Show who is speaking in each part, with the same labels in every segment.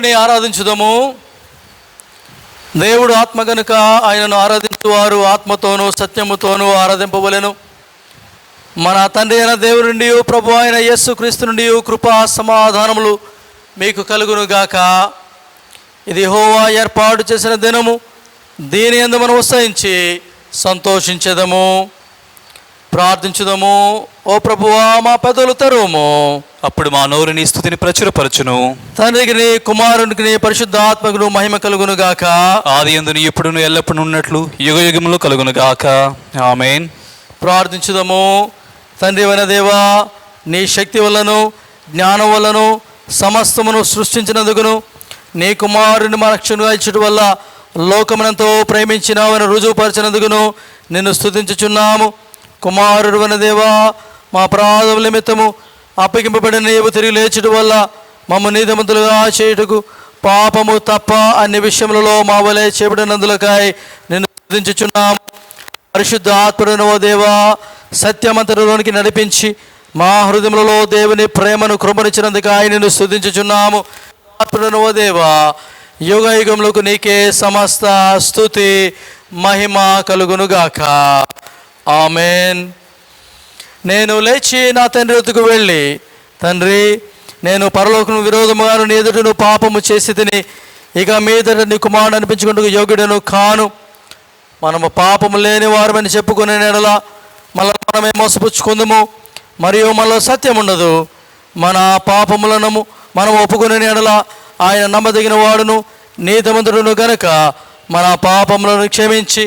Speaker 1: దేవుని ఆరాధించుదము. దేవుడు ఆత్మ గనుక ఆయనను ఆరాధించువారు ఆత్మతోనూ సత్యముతోనూ ఆరాధింపవలెను. మన తండ్రి అయిన దేవుని నుండి ప్రభు అయిన యేసు క్రీస్తు నుండి కృపా సమాధానములు మీకు కలుగునుగాక. ఇది యెహోవా ఏర్పాటు చేసిన దినము, దీని యందు మనం ఉత్సహించి సంతోషించెదము. ప్రార్థించుదము. ఓ ప్రభువా, మా పెదవులు తెరువుము,
Speaker 2: అప్పుడు మా నోరు నీ స్తుతిని ప్రచురపరచును.
Speaker 1: తండ్రికి పరిశుద్ధాత్మకుని పరిశుద్ధాత్మకును మహిమ కలుగును గాక.
Speaker 2: ఆది యందును ఎప్పుడును ఎల్లప్పుడూ ఉన్నట్లు యుగ యుగములు కలుగును గాక. ఆమేన్.
Speaker 1: ప్రార్థించుదము. తండ్రి అయిన దేవా, నీ శక్తి వల్లను జ్ఞానం వల్లను సమస్తమును సృష్టించినందుకును, నీ కుమారుని మా రక్షణగా ఇచ్చట వల్ల లోకమునంతో ప్రేమించినావని రుజువుపరిచినందుకును నిన్ను స్తుతించుచున్నాము. కుమారుడు అయిన దేవా, మా అపరాధముల నిమిత్తము అప్పగింపబడిన నీవు తిరిగి లేచడం వల్ల మమ్మ నీతిమంతులుగా చేయుటకు పాపము తప్ప అన్ని విషయములలో మా వలె చేపడినందులకై నిన్ను స్తుతించుచున్నాము. పరిశుద్ధ ఆత్మను ఓ దేవా, సత్యమంతరంలోనికి నడిపించి మా హృదయములలో దేవుని ప్రేమను కృపనిచ్చినందుకై నిన్ను స్తుతించుచున్నాము. ఆత్మను ఓ దేవా, యుగ యుగములకు నీకే సమస్త స్తుతి మహిమ కలుగునుగాక. ఆమేన్. నేను లేచి నా తండ్రి వద్దకు వెళ్ళి, తండ్రి, నేను పరలోకము విరోధముగాను నీ ఎదుటను పాపము చేసి తిని ఇక మీదట నీ కుమారుడు అనిపించుకుంటూ యోగ్యుడను కాను. మనము పాపము లేని వారమని చెప్పుకునే నెడల మనమే మోసపుచ్చుకుందాము, మరియు మనలో సత్యం ఉండదు. మన పాపములను మనం ఒప్పుకునే నెడల ఆయన నమ్మదగిన వాడును నీతిమంతుడును గనుక మన పాపములను క్షమించి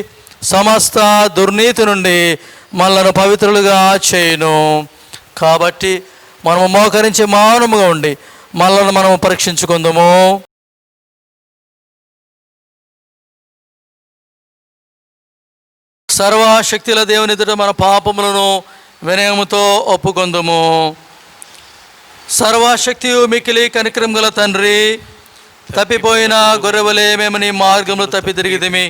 Speaker 1: సమస్త దుర్నీతి నుండి మనలను పవిత్రులుగా చేయును. కాబట్టి మనము మోకరించి మౌనముగా ఉండి మనలను మనము పరీక్షించుకుందాము. సర్వశక్తుల దేవుని ఎదుట మన పాపములను వినయముతో ఒప్పుకొందుము. సర్వశక్తియు మిక్కిలి కనికరం గల తండ్రి, తప్పిపోయిన గొర్రెవలే మేము నీ మార్గంలో తప్పి తిరిగితిమి.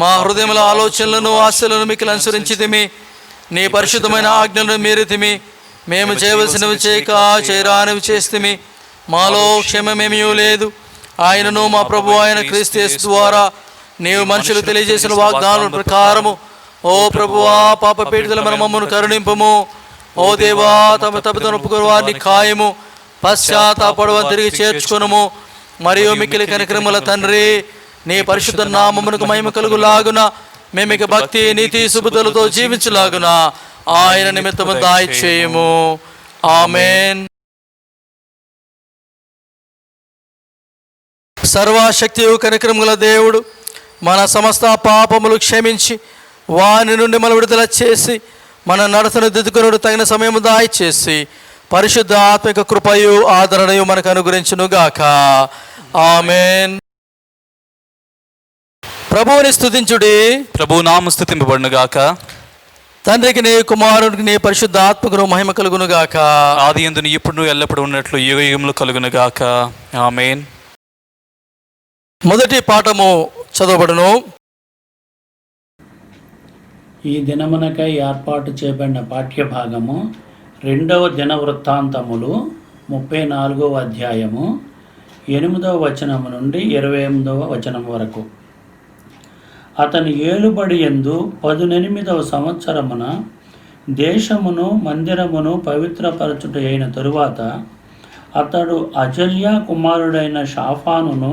Speaker 1: మా హృదయముల ఆలోచనలను ఆశలను మిక్కిలి అనుసరించితిమి. నీ పరిశుద్ధమైన ఆజ్ఞలను మీరితిమి. మేము చేయవలసినవి చేయక చేయరానివి చేస్తుమి. మాలో క్షేమమేమీ లేదు. ఆయనను మా ప్రభు అయిన క్రీస్తు యేసు ద్వారా నీవు మనుషులు తెలియజేసిన వాగ్దానం ప్రకారము, ఓ ప్రభువా, పాప పీడితుల మన మమ్మను కరుణింపము. ఓ దేవా, తమ తప్పుతో ఒప్పుకుని వారిని ఖాయము పశ్చాత్తాపడవని తిరిగి చేర్చుకొనుము. మరియు మిక్కిలి కనికరముల తండ్రి, నీ పరిశుద్ధ నామమునకు మహిమ కలుగులాగున మేమిక భక్తి నీతి సుబుద్ధులతో జీవించలాగున ఆయన నిమిత్తము దయచేయుము. ఆమేన్. సర్వశక్తియు కనికరముల దేవుడు మన సమస్త పాపములు క్షమించి వాని నుండి మన విడుదల చేసి మన నడతను దిద్దుకుని తగిన సమయము దయచేసి పరిశుద్ధ ఆత్మిక కృపయు ఆదరణయు మనకు అనుగ్రహించునుగాక. ఆమేన్. ప్రభువుని స్తుతించుడి.
Speaker 2: ప్రభు నామము స్తుతింపబడునుగాక.
Speaker 1: తండ్రికి నీ కుమారునికి నీ పరిశుద్ధ ఆత్మకును మహిమ కలుగునుగాక.
Speaker 2: ఆది యందును ఎప్పుడును ఎల్లప్పుడూ ఉన్నట్లు యుగ యుగములు కలుగునుగాక. ఆమేన్.
Speaker 1: మొదటి పాఠము చదవబడును.
Speaker 3: ఈ దినమునకై ఏర్పాటు చేయబడిన పాఠ్యభాగము 2వ దిన వృత్తాంతములు 34వ అధ్యాయము 8వ వచనము నుండి 28వ వచనం వరకు. అతని ఏలుబడి యందు 18వ సంవత్సరమున దేశమును మందిరమును పవిత్రపరచుట అయిన తరువాత అతడు అజల్యా కుమారుడైన షాఫానును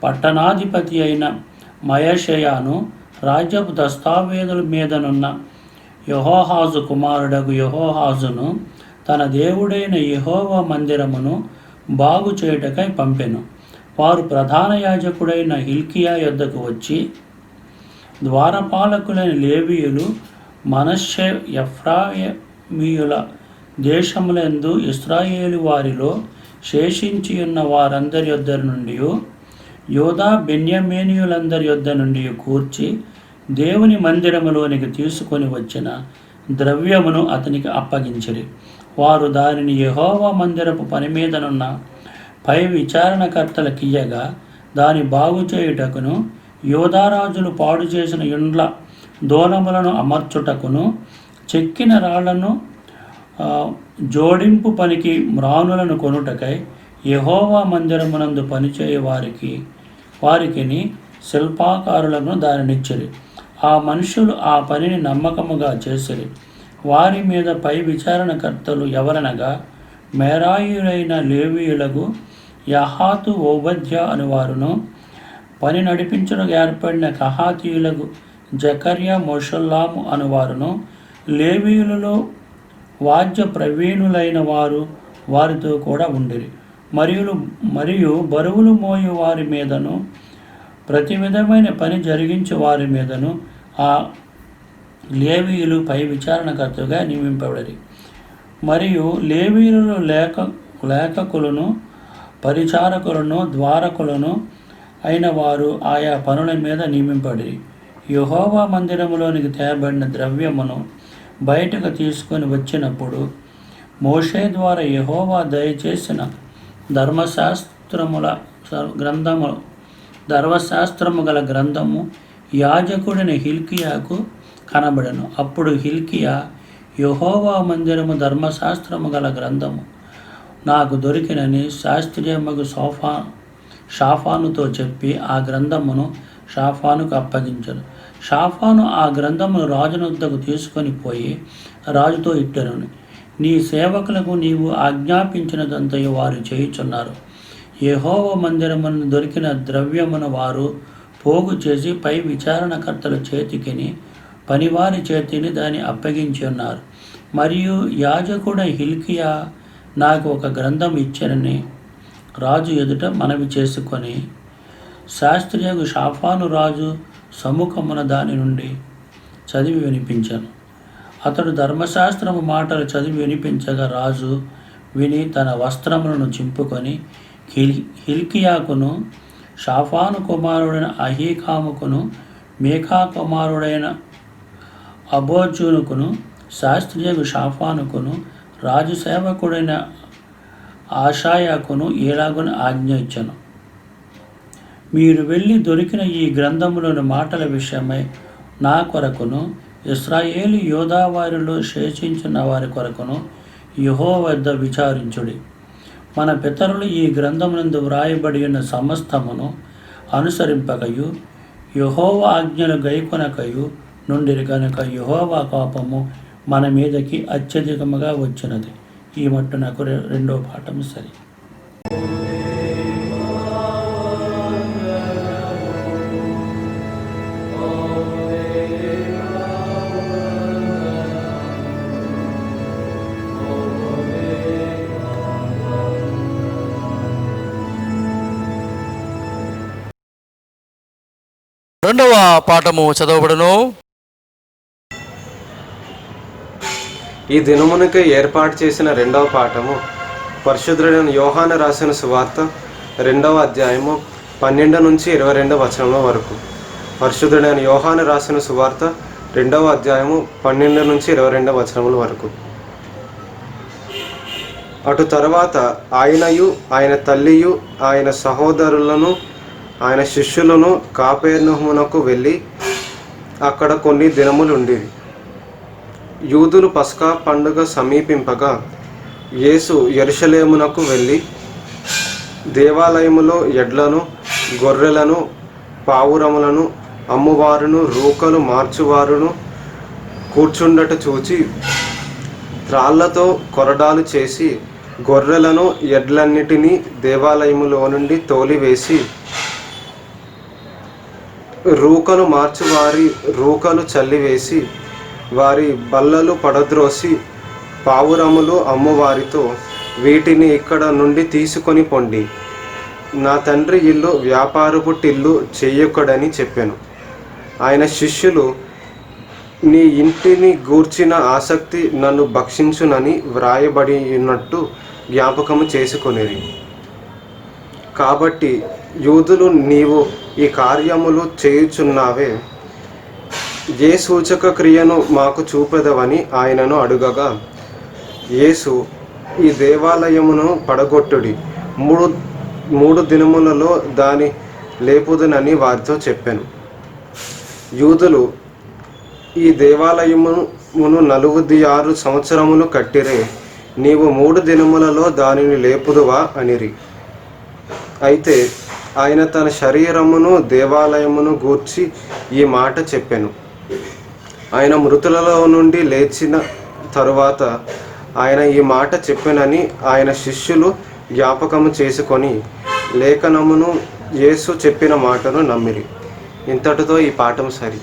Speaker 3: పట్టణాధిపతి అయిన మయషయాను రాజ్యపు దస్తావేదుల మీదనున్న యెహోహాజు కుమారుడగు యెహోహాజును తన దేవుడైన యెహోవా మందిరమును బాగు చేయుటకై పంపెను. వారు ప్రధాన యాజకుడైన హిల్కియా యొద్దకు వచ్చి, ద్వారపాలకులైన లేవీయులు మనష్షే ఎఫ్రాయిమీయుల దేశములందు ఇశ్రాయేలు వారిలో శేషించియున్న వారందరి యొద్ద నుండి యోధా బెన్యామీనీయులందరి యొద్ద నుండి కూర్చి దేవుని మందిరములోనికి తీసుకొని వచ్చిన ద్రవ్యమును అతనికి అప్పగించిరి. వారు దానిని యెహోవా మందిరపు పని మీదనున్న పై విచారణకర్తలకియ్యగా దాని బాగు చేయుటకును యోధారాజులు పాడు చేసిన ఇండ్ల దోనములను అమర్చుటకును చెక్కిన రాళ్లను జోడింపు పనికి మ్రానులను కొనుటకై యెహోవా మందిరమునందు పనిచేయ వారికిని శిల్పాకారులను దానినిచ్చిరి. ఆ మనుషులు ఆ పనిని నమ్మకముగా చేసిరి. వారి మీద పై విచారణకర్తలు ఎవరనగా మేరాయులైన లేవీయులకు యహాతు ఓబద్య అనువారును, పని నడిపించడానికి ఏర్పడిన కహాతీయులకు జకర్యా మొషల్లాము అనువారును, లేవీయులలో వాద్య ప్రవీణులైన వారు వారితో కూడా ఉండిరి. మరియు బరువులు మోయు వారి మీదను ప్రతి విధమైన పని జరిగించే వారి మీదను ఆ లేవీయులు పై విచారణకర్తగా నియమింపబడి, మరియు లేవీయులలో లేఖకులను పరిచారకులను ద్వారకులను అయిన వారు ఆయా పనుల మీద నియమింపడి యెహోవా మందిరములోనికి తేబడిన ద్రవ్యమును బయటకు తీసుకొని వచ్చినప్పుడు మోషే ద్వారా యెహోవా దయచేసిన ధర్మశాస్త్రము గల గ్రంథము యాజకుడిని హిల్కియాకు కనబడెను. అప్పుడు హిల్కియా, యెహోవా మందిరము ధర్మశాస్త్రము గల గ్రంథము నాకు దొరికినని శాస్త్రీయమగు షాఫానుతో చెప్పి ఆ గ్రంథమును షాఫానుకు అప్పగించను. షాఫాను ఆ గ్రంథమును రాజునొద్దకు తీసుకొని పోయి రాజుతో ఇట్టెను, నీ సేవకులకు నీవు ఆజ్ఞాపించినదంతయు వారు చేయుచున్నారు. యెహోవా మందిరమును దొరికిన ద్రవ్యమును వారు పోగు చేసి పై విచారణకర్తల చేతికిని పనివారి చేతిని దాన్ని అప్పగించి ఉన్నారు. మరియు యాజకుడ హిల్కియా నాకు ఒక గ్రంథం ఇచ్చానని రాజు ఎదుట మనవి చేసుకొని శాస్త్రియగు షాఫాను రాజు సముఖమున దాని నుండి చదివి వినిపించాను. అతడు ధర్మశాస్త్రము మాటలు చదివి వినిపించగా రాజు విని తన వస్త్రములను చింపుకొని హిల్కియాకును, షాఫాను కుమారుడైన అహీకాముకును, మీకా కుమారుడైన అబోజునుకును, శాస్త్రియగు షాఫానుకును, రాజు సేవకుడైన ఆషాయాకును ఇలాగున ఆజ్ఞ ఇచ్చెను, మీరు వెళ్ళి దొరికిన ఈ గ్రంథములోని మాటల విషయమై నా కొరకును ఇశ్రాయేలు యోధా వారిలో శేషించిన వారి కొరకును యెహోవా వద్ద విచారించుడి. మన పితరులు ఈ గ్రంథమునందు వ్రాయబడి ఉన్న సమస్తమును అనుసరింపకయు యెహోవా ఆజ్ఞలు గైకొనకయు నుండిరి కనుక యెహోవా కోపము మన మీదకి అత్యధికముగా వచ్చినది. ఈ మట్టు నాకు రెండో పాఠము సరి.
Speaker 1: రెండవ పాఠము చదవబడును.
Speaker 4: ఈ దినమునకే ఏర్పాటు చేసిన రెండవ పాఠము పరిశుద్ధుడైన యోహాను రాసిన సువార్త 2వ అధ్యాయము 12 నుంచి 22 వచనముల వరకు. పరిశుద్ధుడైన యోహాను రాసిన సువార్త 2వ అధ్యాయము 12 నుంచి 22 వచనముల వరకు. అటు తర్వాత ఆయనయు ఆయన తల్లియు ఆయన సహోదరులను ఆయన శిష్యులను కాపెర్నహూమునకు వెళ్ళి అక్కడ కొన్ని దినములుండిరి. యూదులు పస్కా పండుగ సమీపింపగా యేసు యెరూషలేమునకు వెళ్ళి దేవాలయములో ఎడ్లను, గొర్రెలను, పావురములను అమ్మువారును, రూకలు మార్చువారును కూర్చుండట చూచి త్రాళ్లతో కొరడాలు చేసి గొర్రెలను ఎడ్లన్నిటినీ దేవాలయములో నుండి తోలివేసి రూకలు మార్చువారి రూకలు చల్లివేసి వారి బల్లలు పడద్రోసి పావురములు అమ్మువారితో వీటిని ఇక్కడ నుండి తీసుకొని పొండి, నా తండ్రి ఇల్లు వ్యాపారపు టిల్లు చెయ్యొక్కడని చెప్పాను. ఆయన శిష్యులు నీ ఇంటిని గూర్చిన ఆసక్తి నన్ను భక్షించునని వ్రాయబడి ఉన్నట్టు జ్ఞాపకము చేసుకొనిరి. కాబట్టి యూదులు నీవు ఈ కార్యములు చేయుచున్నావే, ఏ సూచక క్రియను మాకు చూపెదవని ఆయనను అడుగగా యేసు ఈ దేవాలయమును పడగొట్టుడి, మూడు దినములలో దాని లేపుదునని వారితో చెప్పాను. యూదులు ఈ దేవాలయమును 46 సంవత్సరములు కట్టిరే, నీవు 3 దినములలో దానిని లేపుదువా అనిరి. అయితే ఆయన తన శరీరమును దేవాలయమును గూర్చి ఈ మాట చెప్పెను. ఆయన మృతులలో నుండి లేచిన తరువాత ఆయన ఈ మాట చెప్పెనని ఆయన శిష్యులు జ్ఞాపకము చేసుకొని లేఖనమును యేసు చెప్పిన మాటను నమ్మిరి. ఇంతటితో ఈ పాఠం సరి.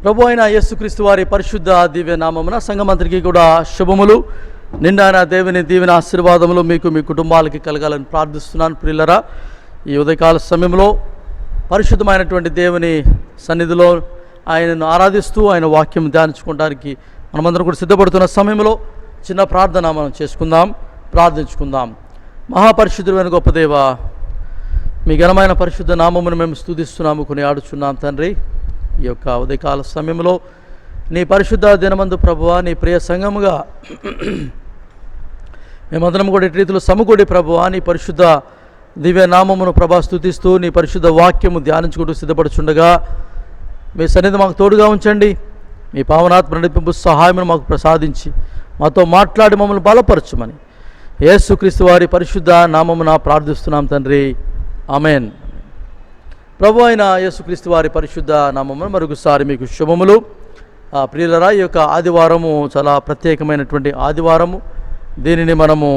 Speaker 1: ప్రభు అయిన యేసుక్రీస్తు వారి పరిశుద్ధ దివ్య నామమున సంఘమంతరికి కూడా శుభములు, నిండాన దేవుని దీవెన ఆశీర్వాదములు మీకు మీ కుటుంబాలకి కలగాలని ప్రార్థిస్తున్నాను. ప్రియులరా, ఈ ఉదయకాల సమయంలో పరిశుద్ధమైనటువంటి దేవుని సన్నిధిలో ఆయనను ఆరాధిస్తూ ఆయన వాక్యం ధ్యానించుకోవడానికి మనమందరం కూడా సిద్ధపడుతున్న సమయంలో చిన్న ప్రార్థన మనం చేసుకుందాం, ప్రార్థించుకుందాం. మహాపరిశుద్ధుడైన గొప్ప దేవ, మీ ఘనమైన పరిశుద్ధ నామమును మేము స్తుతిస్తున్నాము, కొనియాడుచున్నాం తండ్రి. ఈ యొక్క ఉదయకాల సమయంలో నీ పరిశుద్ధ దినమందు ప్రభువా, నీ ప్రియ సంఘముగా మేమందరం కూడా ఇటు రీతిలో సమకూడి ప్రభువా, నీ పరిశుద్ధ దివ్య నామమును ప్రభా స్తుతిస్తూ నీ పరిశుద్ధ వాక్యము ధ్యానించుకుంటూ సిద్ధపడుచుండగా మీ సన్నిధి మాకు తోడుగా ఉంచండి. మీ పావనాత్మ నడిపింపు సహాయమును మాకు ప్రసాదించి మాతో మాట్లాడి మమ్మల్ని బలపరచుమని యేసుక్రీస్తు వారి పరిశుద్ధ నామమున ప్రార్థిస్తున్నాం తండ్రి, ఆమెన్. ప్రభు అయిన యేసుక్రీస్తు వారి పరిశుద్ధ నామమున మరొకసారి మీకు శుభములు. ప్రియులరా, ఈ యొక్క ఆదివారము చాలా ప్రత్యేకమైనటువంటి ఆదివారము. దీనిని మనము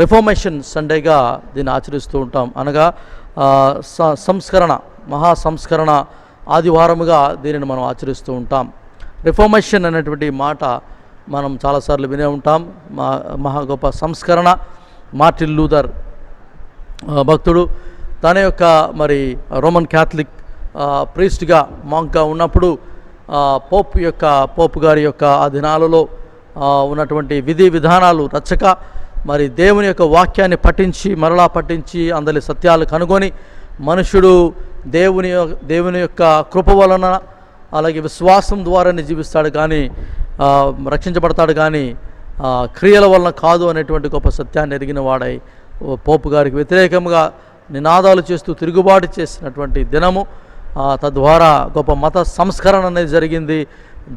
Speaker 1: రిఫార్మేషన్ సండేగా దీన్ని ఆచరిస్తూ ఉంటాం. అనగా సంస్కరణ, మహాసంస్కరణ ఆదివారముగా దీనిని మనం ఆచరిస్తూ ఉంటాం. రిఫార్మేషన్ అనేటువంటి మాట మనం చాలాసార్లు వినే ఉంటాం. మహా గొప్ప సంస్కరణ. మార్టిన్ లూథర్ భక్తుడు తన యొక్క మరి రోమన్ క్యాథలిక్ ప్రీస్ట్గా మాంక్గా ఉన్నప్పుడు పోపు గారి యొక్క ఆ దినాలలో ఉన్నటువంటి విధి విధానాలు రచ్చక మరి దేవుని యొక్క వాక్యాన్ని పఠించి మరలా పఠించి అందరి సత్యాలు కనుగొని మనుషుడు దేవుని యొక్క కృప వలన అలాగే విశ్వాసం ద్వారానే జీవిస్తాడు కానీ రక్షించబడతాడు కానీ క్రియల వలన కాదు అనేటువంటి గొప్ప సత్యాన్ని ఎరిగిన వాడై పోపు గారికి వ్యతిరేకంగా నినాదాలు చేస్తూ తిరుగుబాటు చేసినటువంటి దినము. తద్వారా గొప్ప మత సంస్కరణ అనేది జరిగింది.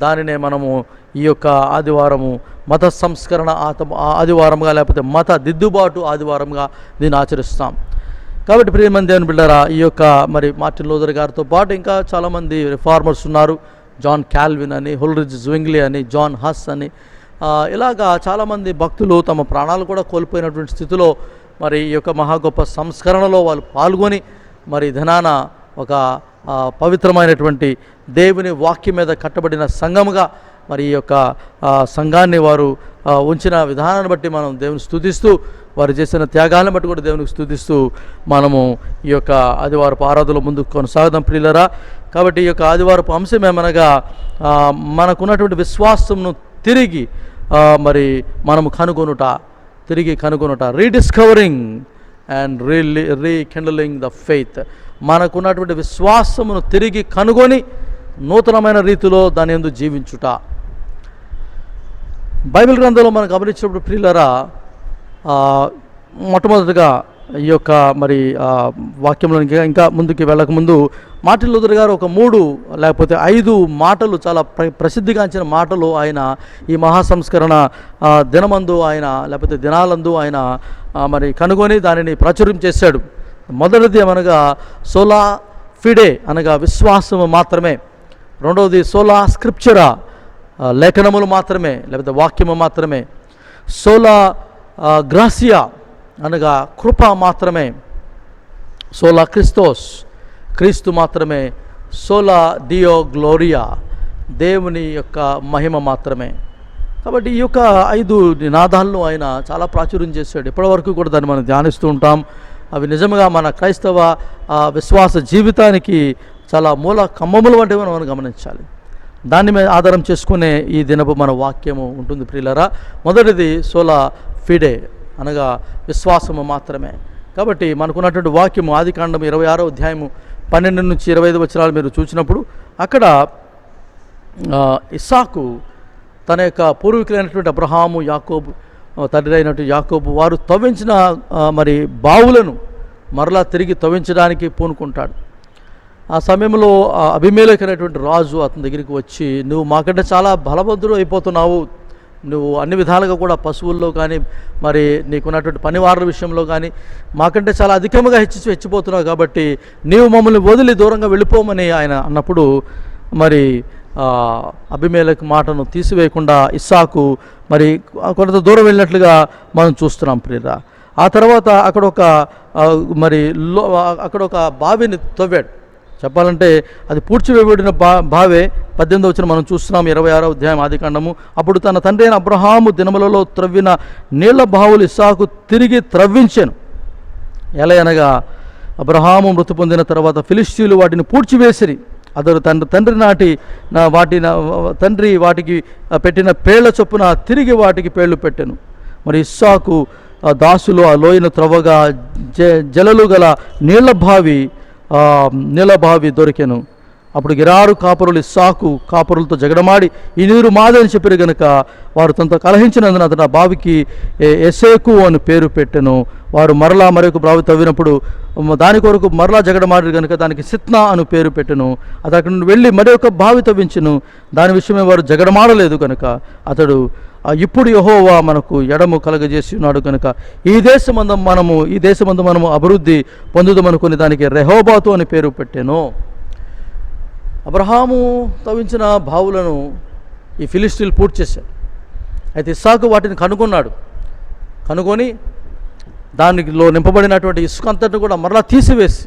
Speaker 1: దానినే మనము ఈ యొక్క ఆదివారము మత సంస్కరణ ఆదివారంగా లేకపోతే మత దిద్దుబాటు ఆదివారంగా దీన్ని ఆచరిస్తాం. కాబట్టి ప్రియమైన దేవుని బిడ్డలారా, ఈ యొక్క మరి మార్టిన్ లూథర్ గారితో పాటు ఇంకా చాలామంది రిఫార్మర్స్ ఉన్నారు. జాన్ క్యాల్విన్ అని, హుల్రిచ్ జువింగ్లీ అని, జాన్ హస్ అని, ఇలాగా చాలామంది భక్తులు తమ ప్రాణాలు కూడా కోల్పోయినటువంటి స్థితిలో మరి ఈ యొక్క మహా గొప్ప సంస్కరణలో వాళ్ళు పాల్గొని మరి ధనాన ఒక పవిత్రమైనటువంటి దేవుని వాక్యం మీద కట్టబడిన సంఘముగా మరి ఈ యొక్క సంఘాన్ని వారు ఉంచిన విధానాన్ని బట్టి మనం దేవుని స్తుతిస్తూ, వారు చేసిన త్యాగాలను బట్టి కూడా దేవునికి స్తుతిస్తూ మనము ఈ యొక్క ఆదివారపు ఆరాధనలో ముందుకు కొనసాగుదాం ప్రియులరా. కాబట్టి ఈ యొక్క ఆదివారపు అంశం ఏమనగా మనకున్నటువంటి విశ్వాసంను తిరిగి మరి మనము తిరిగి కనుగొనుట, రీడిస్కవరింగ్ అండ్ రీకిండలింగ్ ద ఫెయిత్. మనకున్నటువంటి విశ్వాసమును తిరిగి కనుగొని నూతనమైన రీతిలో దాని యందు జీవించుట. బైబిల్ గ్రంథంలో మనం గమనించినప్పుడు ప్రియులరా, మొట్టమొదటిగా ఈ యొక్క మరి వాక్యంలో ఇంకా ముందుకు వెళ్ళకముందు మార్టిన్ లూథర్ గారు ఒక 3 లేకపోతే 5 మాటలు, చాలా ప్రసిద్ధిగాంచిన మాటలు ఆయన ఈ మహాసంస్కరణ దినమందు ఆయన లేకపోతే దినాలందు ఆయన మరి కనుగొని దానిని ప్రాచుర్యం చేశాడు. మొదటిది ఏమనగా సోలా ఫిడే అనగా విశ్వాసము మాత్రమే. రెండవది సోలా స్క్రిప్చరా, లేఖనములు మాత్రమే లేకపోతే వాక్యము మాత్రమే. సోలా గ్రాసియా అనగా కృప మాత్రమే. సోలా క్రిస్తోస్, క్రీస్తు మాత్రమే. సోలా డియో గ్లోరియా, దేవుని యొక్క మహిమ మాత్రమే. కాబట్టి ఈ యొక్క 5 నినాదాలను ఆయన చాలా ప్రాచుర్యం చేశాడు. ఇప్పటివరకు కూడా దాన్ని మనం ధ్యానిస్తూ ఉంటాం. అవి నిజంగా మన క్రైస్తవ విశ్వాస జీవితానికి చాలా మూల కమ్మములు వంటివి మనం గమనించాలి. దాన్ని మీద ఆధారం చేసుకునే ఈ దినపు మన వాక్యము ఉంటుంది ప్రియులరా. మొదటిది సోలా ఫిడే అనగా విశ్వాసము మాత్రమే. కాబట్టి మనకున్నటువంటి వాక్యము ఆదికాండం 26వ అధ్యాయము 12 నుంచి 25 వచనాలు మీరు చూసినప్పుడు అక్కడ ఇస్సాకు తన యొక్క పూర్వీకులైనటువంటి అబ్రహాము, యాకోబు తండ్రి అయినట్టు యాకోబు వారు తవ్వించిన మరి బావులను మరలా తిరిగి తవ్వించడానికి పూనుకుంటాడు. ఆ సమయంలో అబీమెలెకు అనేటువంటి రాజు అతని దగ్గరికి వచ్చి, నువ్వు మాకంటే చాలా బలవంతుడు అయిపోతున్నావు, నువ్వు అన్ని విధాలుగా కూడా పశువుల్లో కానీ మరి నీకున్నటువంటి పనివారుల విషయంలో కానీ మాకంటే చాలా అధికంగా హెచ్చిపోతున్నావు, కాబట్టి నీవు మమ్మల్ని వదిలి దూరంగా వెళ్ళిపోమని ఆయన అన్నప్పుడు మరి అబీమెలెకు మాటను తీసివేయకుండా ఇస్సాకు మరి కొంత దూరం వెళ్ళినట్లుగా మనం చూస్తున్నాం ప్రియరా. ఆ తర్వాత అక్కడ ఒక బావిని తవ్వాడు. చెప్పాలంటే అది పూడ్చివేయబడిన బావే. 18వ వచనం మనం చూస్తున్నాం, 26వ అధ్యాయం ఆదికాండము. అప్పుడు తన తండ్రి అయిన అబ్రహాము దినములలో త్రవ్విన నీళ్ల బావులు ఇస్సాకు తిరిగి త్రవ్వించాను. ఎలా అనగా అబ్రహాము మృతి పొందిన తర్వాత ఫిలిష్తీయులు వాటిని పూడ్చివేసిరి. అతడు తండ్రి వాటికి పెట్టిన పేళ్ల చొప్పున తిరిగి వాటికి పేళ్లు పెట్టెను. మరి ఇస్సాకు దాసులు ఆ లోయను త్రవ్వగా జలలు గల నీళ్ల బావి దొరికెను. అప్పుడు గిరారు కాపురులు ఇస్సాకు కాపురులతో జగడమాడి, ఈ నీరు మాదని చెప్పారు గనుక వారు తనతో కలహించినందున అతను ఆ బావికి ఎసేకు అని పేరు పెట్టెను. వారు మరలా మరొక బావి తవ్వినప్పుడు దాని కొరకు మరలా జగడమాడి కనుక దానికి సిత్నా అని పేరు పెట్టెను. అతడు అక్కడి నుండి వెళ్ళి మరొక బావి తవ్వించెను. దాని విషయమే వారు జగడమాడలేదు కనుక అతడు ఇప్పుడు యెహోవా మనకు ఎడము కలగజేసి ఉన్నాడు కనుక ఈ దేశమందు మనము అభివృద్ధి పొందుదామనుకుని దానికి రెహోబాతు అని పేరు పెట్టాను. అబ్రహాము తవ్వించిన బావులను ఈ ఫిలిష్తీయులు పూర్తి చేశారు. అయితే ఇస్సాకు వాటిని కనుగొని దానిలో నింపబడినటువంటి ఇసుక అంతటిని కూడా మరలా తీసివేసి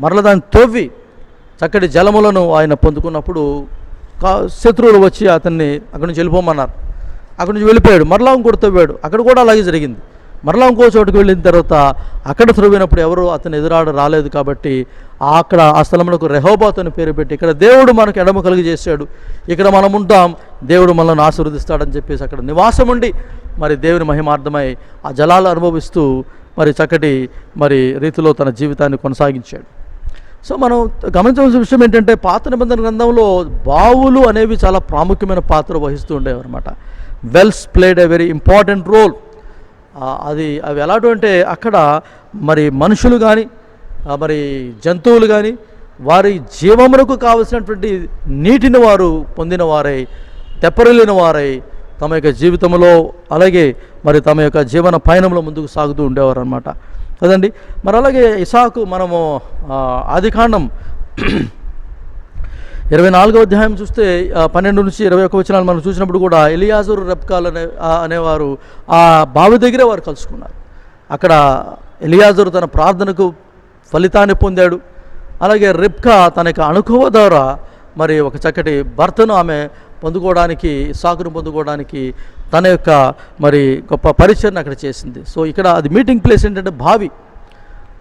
Speaker 1: మరలా దాన్ని తవ్వి చక్కటి జలములను ఆయన పొందుకున్నప్పుడు శత్రువులు వచ్చి అతన్ని అక్కడి నుంచి వెళ్ళిపోమన్నారు. అక్కడి నుంచి వెళ్ళిపోయాడు. మరలా ఇంకోటి తవ్వాడు. అక్కడ కూడా అలాగే జరిగింది. మరలా ఇంకో చోటుకు వెళ్ళిన తర్వాత అక్కడ త్రవ్వినప్పుడు ఎవరు అతను రాలేదు కాబట్టి అక్కడ ఆ స్థలంలో రెహోబాతు అని పేరు పెట్టి, ఇక్కడ దేవుడు మనకు ఎడమ కలిగజేశాడు, ఇక్కడ మనం ఉంటాం, దేవుడు మనల్ని ఆశీర్వదిస్తాడని చెప్పేసి అక్కడ నివాసం ఉండి మరి దేవుని మహిమార్థమై ఆ జలాలు అనుభవిస్తూ మరి చక్కటి రీతిలో తన జీవితాన్ని కొనసాగించాడు. సో మనం గమనించవలసిన విషయం ఏంటంటే పాత నిబంధన గ్రంథంలో బావులు అనేవి చాలా ప్రాముఖ్యమైన పాత్ర వహిస్తూ ఉండేవి అనమాట. Wells played a very important role. అవి ఎలాంటి అంటే అక్కడ మరి మనుషులు కానీ మరి జంతువులు కానీ వారి జీవమునకు కావలసినటువంటి నీటిని వారు పొందిన వారై తెప్పరిల్లిన వారై తమ యొక్క జీవితంలో అలాగే మరి తమ యొక్క జీవన పయనంలో ముందుకు సాగుతూ ఉండేవారు అనమాట కదండి. మరి అలాగే ఇస్సాకు మనము ఆదికాండం 24వ అధ్యాయం చూస్తే 12 నుంచి 21 వచనాలు మనం చూసినప్పుడు కూడా ఎలియాజరు రెబ్కాలు అనేవారు ఆ బావి దగ్గరే వారు కలుసుకున్నారు. అక్కడ ఎలియాజరు తన ప్రార్థనకు ఫలితాన్ని పొందాడు. అలాగే రెబ్కా తన యొక్క అనుభవ ద్వారా మరి ఒక చక్కటి భర్తను ఆమె పొందుకోవడానికి ఇస్సాకును పొందుకోవడానికి తన యొక్క మరి గొప్ప పరిచయం అక్కడ చేసింది. సో ఇక్కడ అది మీటింగ్ ప్లేస్ ఏంటంటే బావి.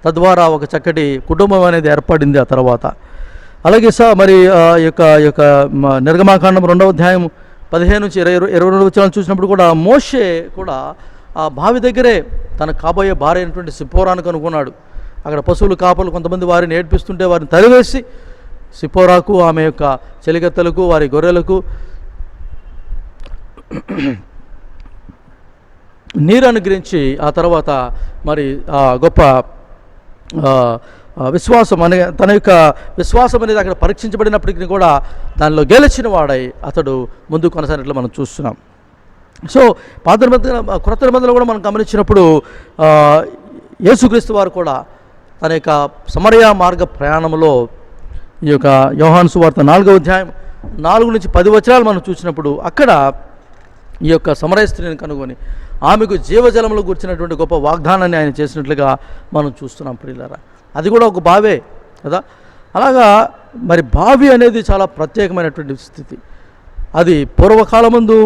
Speaker 1: తద్వారా ఒక చక్కటి కుటుంబం అనేది ఏర్పడింది ఆ తర్వాత. అలాగే మరి యొక్క నిర్గమాకాండం 2వ అధ్యాయం 15 నుంచి 22 వచనాలు చూసినప్పుడు కూడా మోషే కూడా ఆ బావి దగ్గరే తన కాబోయే భార్య అయినటువంటి సిప్పోరాను కనుగొన్నాడు. అక్కడ పశువులు కాపలు కొంతమంది వారిని ఏడ్పిస్తుంటే వారిని తరివేసి సిప్పోరాకు ఆమె యొక్క చెలికత్తెలకు వారి గొర్రెలకు నీరు అనుగ్రహించి ఆ తర్వాత మరి గొప్ప విశ్వాసం తన యొక్క విశ్వాసం అనేది అక్కడ పరీక్షించబడినప్పటికీ కూడా దానిలో గెలిచిన వాడై అతడు ముందుకు కొనసాగినట్లు మనం చూస్తున్నాం. సో పాత నిబంధన క్రొత్త నిబంధనలు కూడా మనం గమనించినప్పుడు యేసుక్రీస్తు వారు కూడా తన యొక్క సమరయ మార్గ ప్రయాణంలో ఈ యొక్క యోహాను సువార్త 4వ అధ్యాయం 4 నుంచి 10 వచనాలు మనం చూసినప్పుడు అక్కడ ఈ యొక్క సమరయ స్త్రీని కనుగొని ఆమెకు జీవజలములు గుర్చినటువంటి గొప్ప వాగ్దానాన్ని ఆయన చేసినట్లుగా మనం చూస్తున్నాం ప్రియులారా. అది కూడా ఒక బావే కదా. అలాగా మరి బావి అనేది చాలా ప్రత్యేకమైనటువంటి స్థితి. అది పూర్వకాలమందు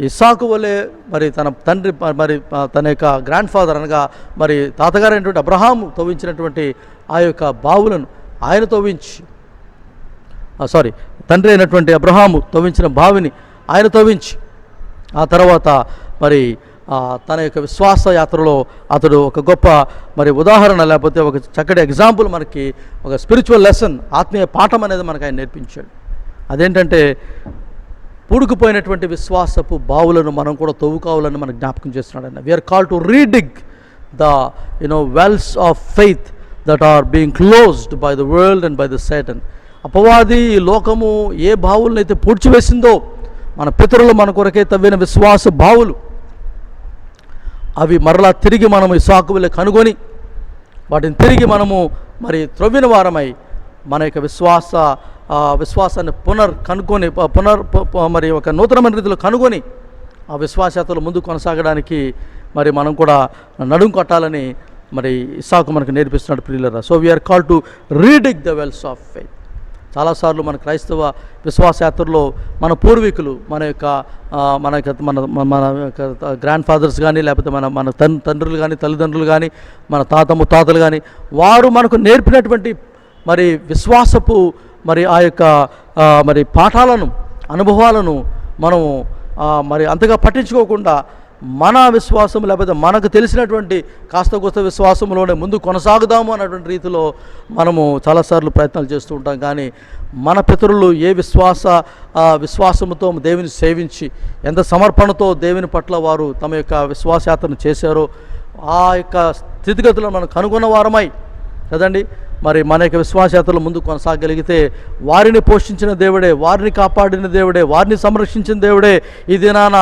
Speaker 1: ఇస్సాకు వలె మరి తన తండ్రి మరి తన యొక్క గ్రాండ్ ఫాదర్ అనగా మరి తాతగారు అయినటువంటి అబ్రహాము తవ్వించినటువంటి ఆ యొక్క బావులను ఆయన తండ్రి అయినటువంటి అబ్రహాము తవ్వించిన బావిని ఆయన తవ్వించి ఆ తర్వాత మరి తన యొక్క విశ్వాస యాత్రలో అతడు ఒక గొప్ప మరి ఉదాహరణ లేకపోతే ఒక చక్కటి ఎగ్జాంపుల్ మనకి ఒక స్పిరిచువల్ లెసన్ ఆత్మీయ పాఠం అనేది మనకు ఆయన నేర్పించాడు. అదేంటంటే పూడుకుపోయినటువంటి విశ్వాసపు బావులను మనం కూడా తవ్వుకోవాలని మనకు జ్ఞాపకం చేస్తున్నాడు ఆయన. We're call to redig the wells of faith that are being closed by the world and by the Satan. అపవాది ఈ లోకము ఏ బావులను అయితే పూడ్చివేసిందో, మన పితరులు మన కొరకే తవ్విన విశ్వాస బావులు, అవి మరలా తిరిగి మనము ఇస్సాకు వలె కనుగొని వాటిని తిరిగి మనము మరి త్రవ్విన వారమై మన యొక్క విశ్వాసాన్ని కనుక్కొని మరి ఒక నూతనమైన రీతిలో కనుగొని ఆ విశ్వాసయాత్రలో ముందు కొనసాగడానికి మరి మనం కూడా నడుం కొట్టాలని మరి ఇస్సాకు మనకు నేర్పిస్తున్నాడు ప్రియులారా. So we're call to redig the wells of faith. చాలాసార్లు మన క్రైస్తవ విశ్వాసయాత్రలో మన పూర్వీకులు, మన యొక్క గ్రాండ్ ఫాదర్స్ కానీ, లేకపోతే మన తండ్రులు కానీ, తల్లిదండ్రులు కానీ, మన ముత్తాతలు కానీ, వారు మనకు నేర్పినటువంటి మరి విశ్వాసపు మరి ఆ యొక్క మరి పాఠాలను, అనుభవాలను మనం మరి అంతగా పట్టించుకోకుండా మన విశ్వాసం, లేకపోతే మనకు తెలిసినటువంటి కాస్త కోస్త విశ్వాసంలోనే ముందు కొనసాగుదాము అన్నటువంటి రీతిలో మనము చాలాసార్లు ప్రయత్నాలు చేస్తూ ఉంటాం. కానీ మన పితరులు ఏ విశ్వాసముతో దేవుని సేవించి, ఎంత సమర్పణతో దేవుని పట్ల వారు తమ యొక్క విశ్వాసయాత్రను చేశారో ఆ యొక్క స్థితిగతులను మనం కనుగొన్న వారమై కదండి మరి మన యొక్క విశ్వాసయాత్రలో ముందు కొనసాగలిగితే, వారిని పోషించిన దేవుడే, వారిని కాపాడిన దేవుడే, వారిని సంరక్షించిన దేవుడే ఈ దినాన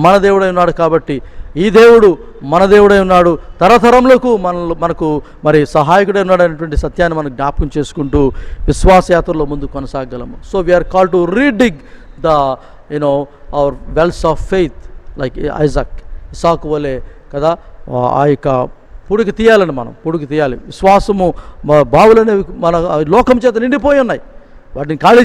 Speaker 1: మన దేవుడై ఉన్నాడు. కాబట్టి ఈ దేవుడు మన దేవుడై ఉన్నాడు, తరతరములకు మనకు మరి సహాయకుడై ఉన్నాడు అనేటువంటి సత్యాన్ని మనం జ్ఞాపకం చేసుకుంటూ విశ్వాసయాత్రలో ముందు కొనసాగలము. So we're call to redig the our wells of faith like ఇస్సాకు వలె కదా, ఆ యొక్క పుడికి తీయాలి. విశ్వాసము బావులనేవి మన లోకం చేత నిండిపోయి ఉన్నాయి, వాటిని ఖాళీ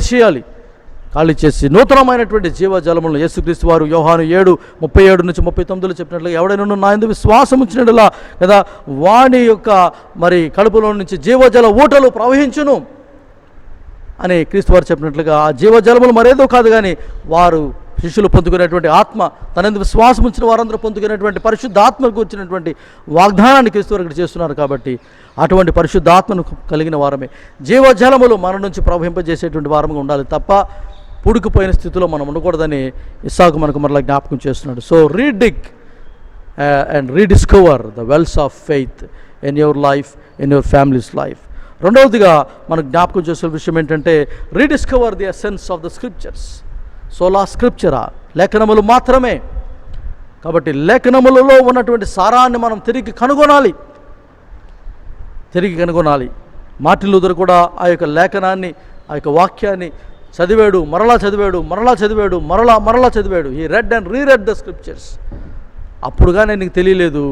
Speaker 1: చేసి నూతనమైనటువంటి జీవజలములను యేసుక్రీస్తు వారు యోహాను 7:37-39 చెప్పినట్లుగా ఎవడైనా నా యందు విశ్వాసం ఉంచినట్లా కదా వాని యొక్క మరి కడుపులో నుంచి జీవజల ఊటలు ప్రవహించును అని క్రీస్తు వారు చెప్పినట్లుగా ఆ జీవజలములు మరేదో కాదు కానీ వారు శిష్యులు పొందుకునేటువంటి ఆత్మ, తనందు విశ్వాసం ఉంచిన వారందరూ పొందుకునేటువంటి పరిశుద్ధాత్మకు వచ్చినటువంటి వాగ్దానాన్ని క్రీస్తు వారు ఇక్కడ చేస్తున్నారు. కాబట్టి అటువంటి పరిశుద్ధాత్మను కలిగిన వారమే జీవజలములు మన నుంచి ప్రవహింపజేసేటువంటి వారంగా ఉండాలి తప్ప పూడుకుపోయిన స్థితిలో మనం ఉండకూడదని ఇస్సాకు మనకు మరలా జ్ఞాపకం చేస్తున్నాడు. So redig and rediscover the wells of faith in your life, in your families life. రెండవదిగా మనకు జ్ఞాపకం చేసే విషయం ఏంటంటే rediscover the essence of the scriptures. Sola scriptura, లేఖనములు మాత్రమే. కాబట్టి లేఖనములలో ఉన్నటువంటి సారాన్ని మనం తిరిగి కనుగొనాలి. మార్టిన్ లూథర్ కూడా ఆ యొక్క లేఖనాన్ని, ఆ యొక్క వాక్యాన్ని చదివాడు, మరలా చదివాడు. He read and reread the scriptures. అప్పుడుగానే నీకు తెలియలేదు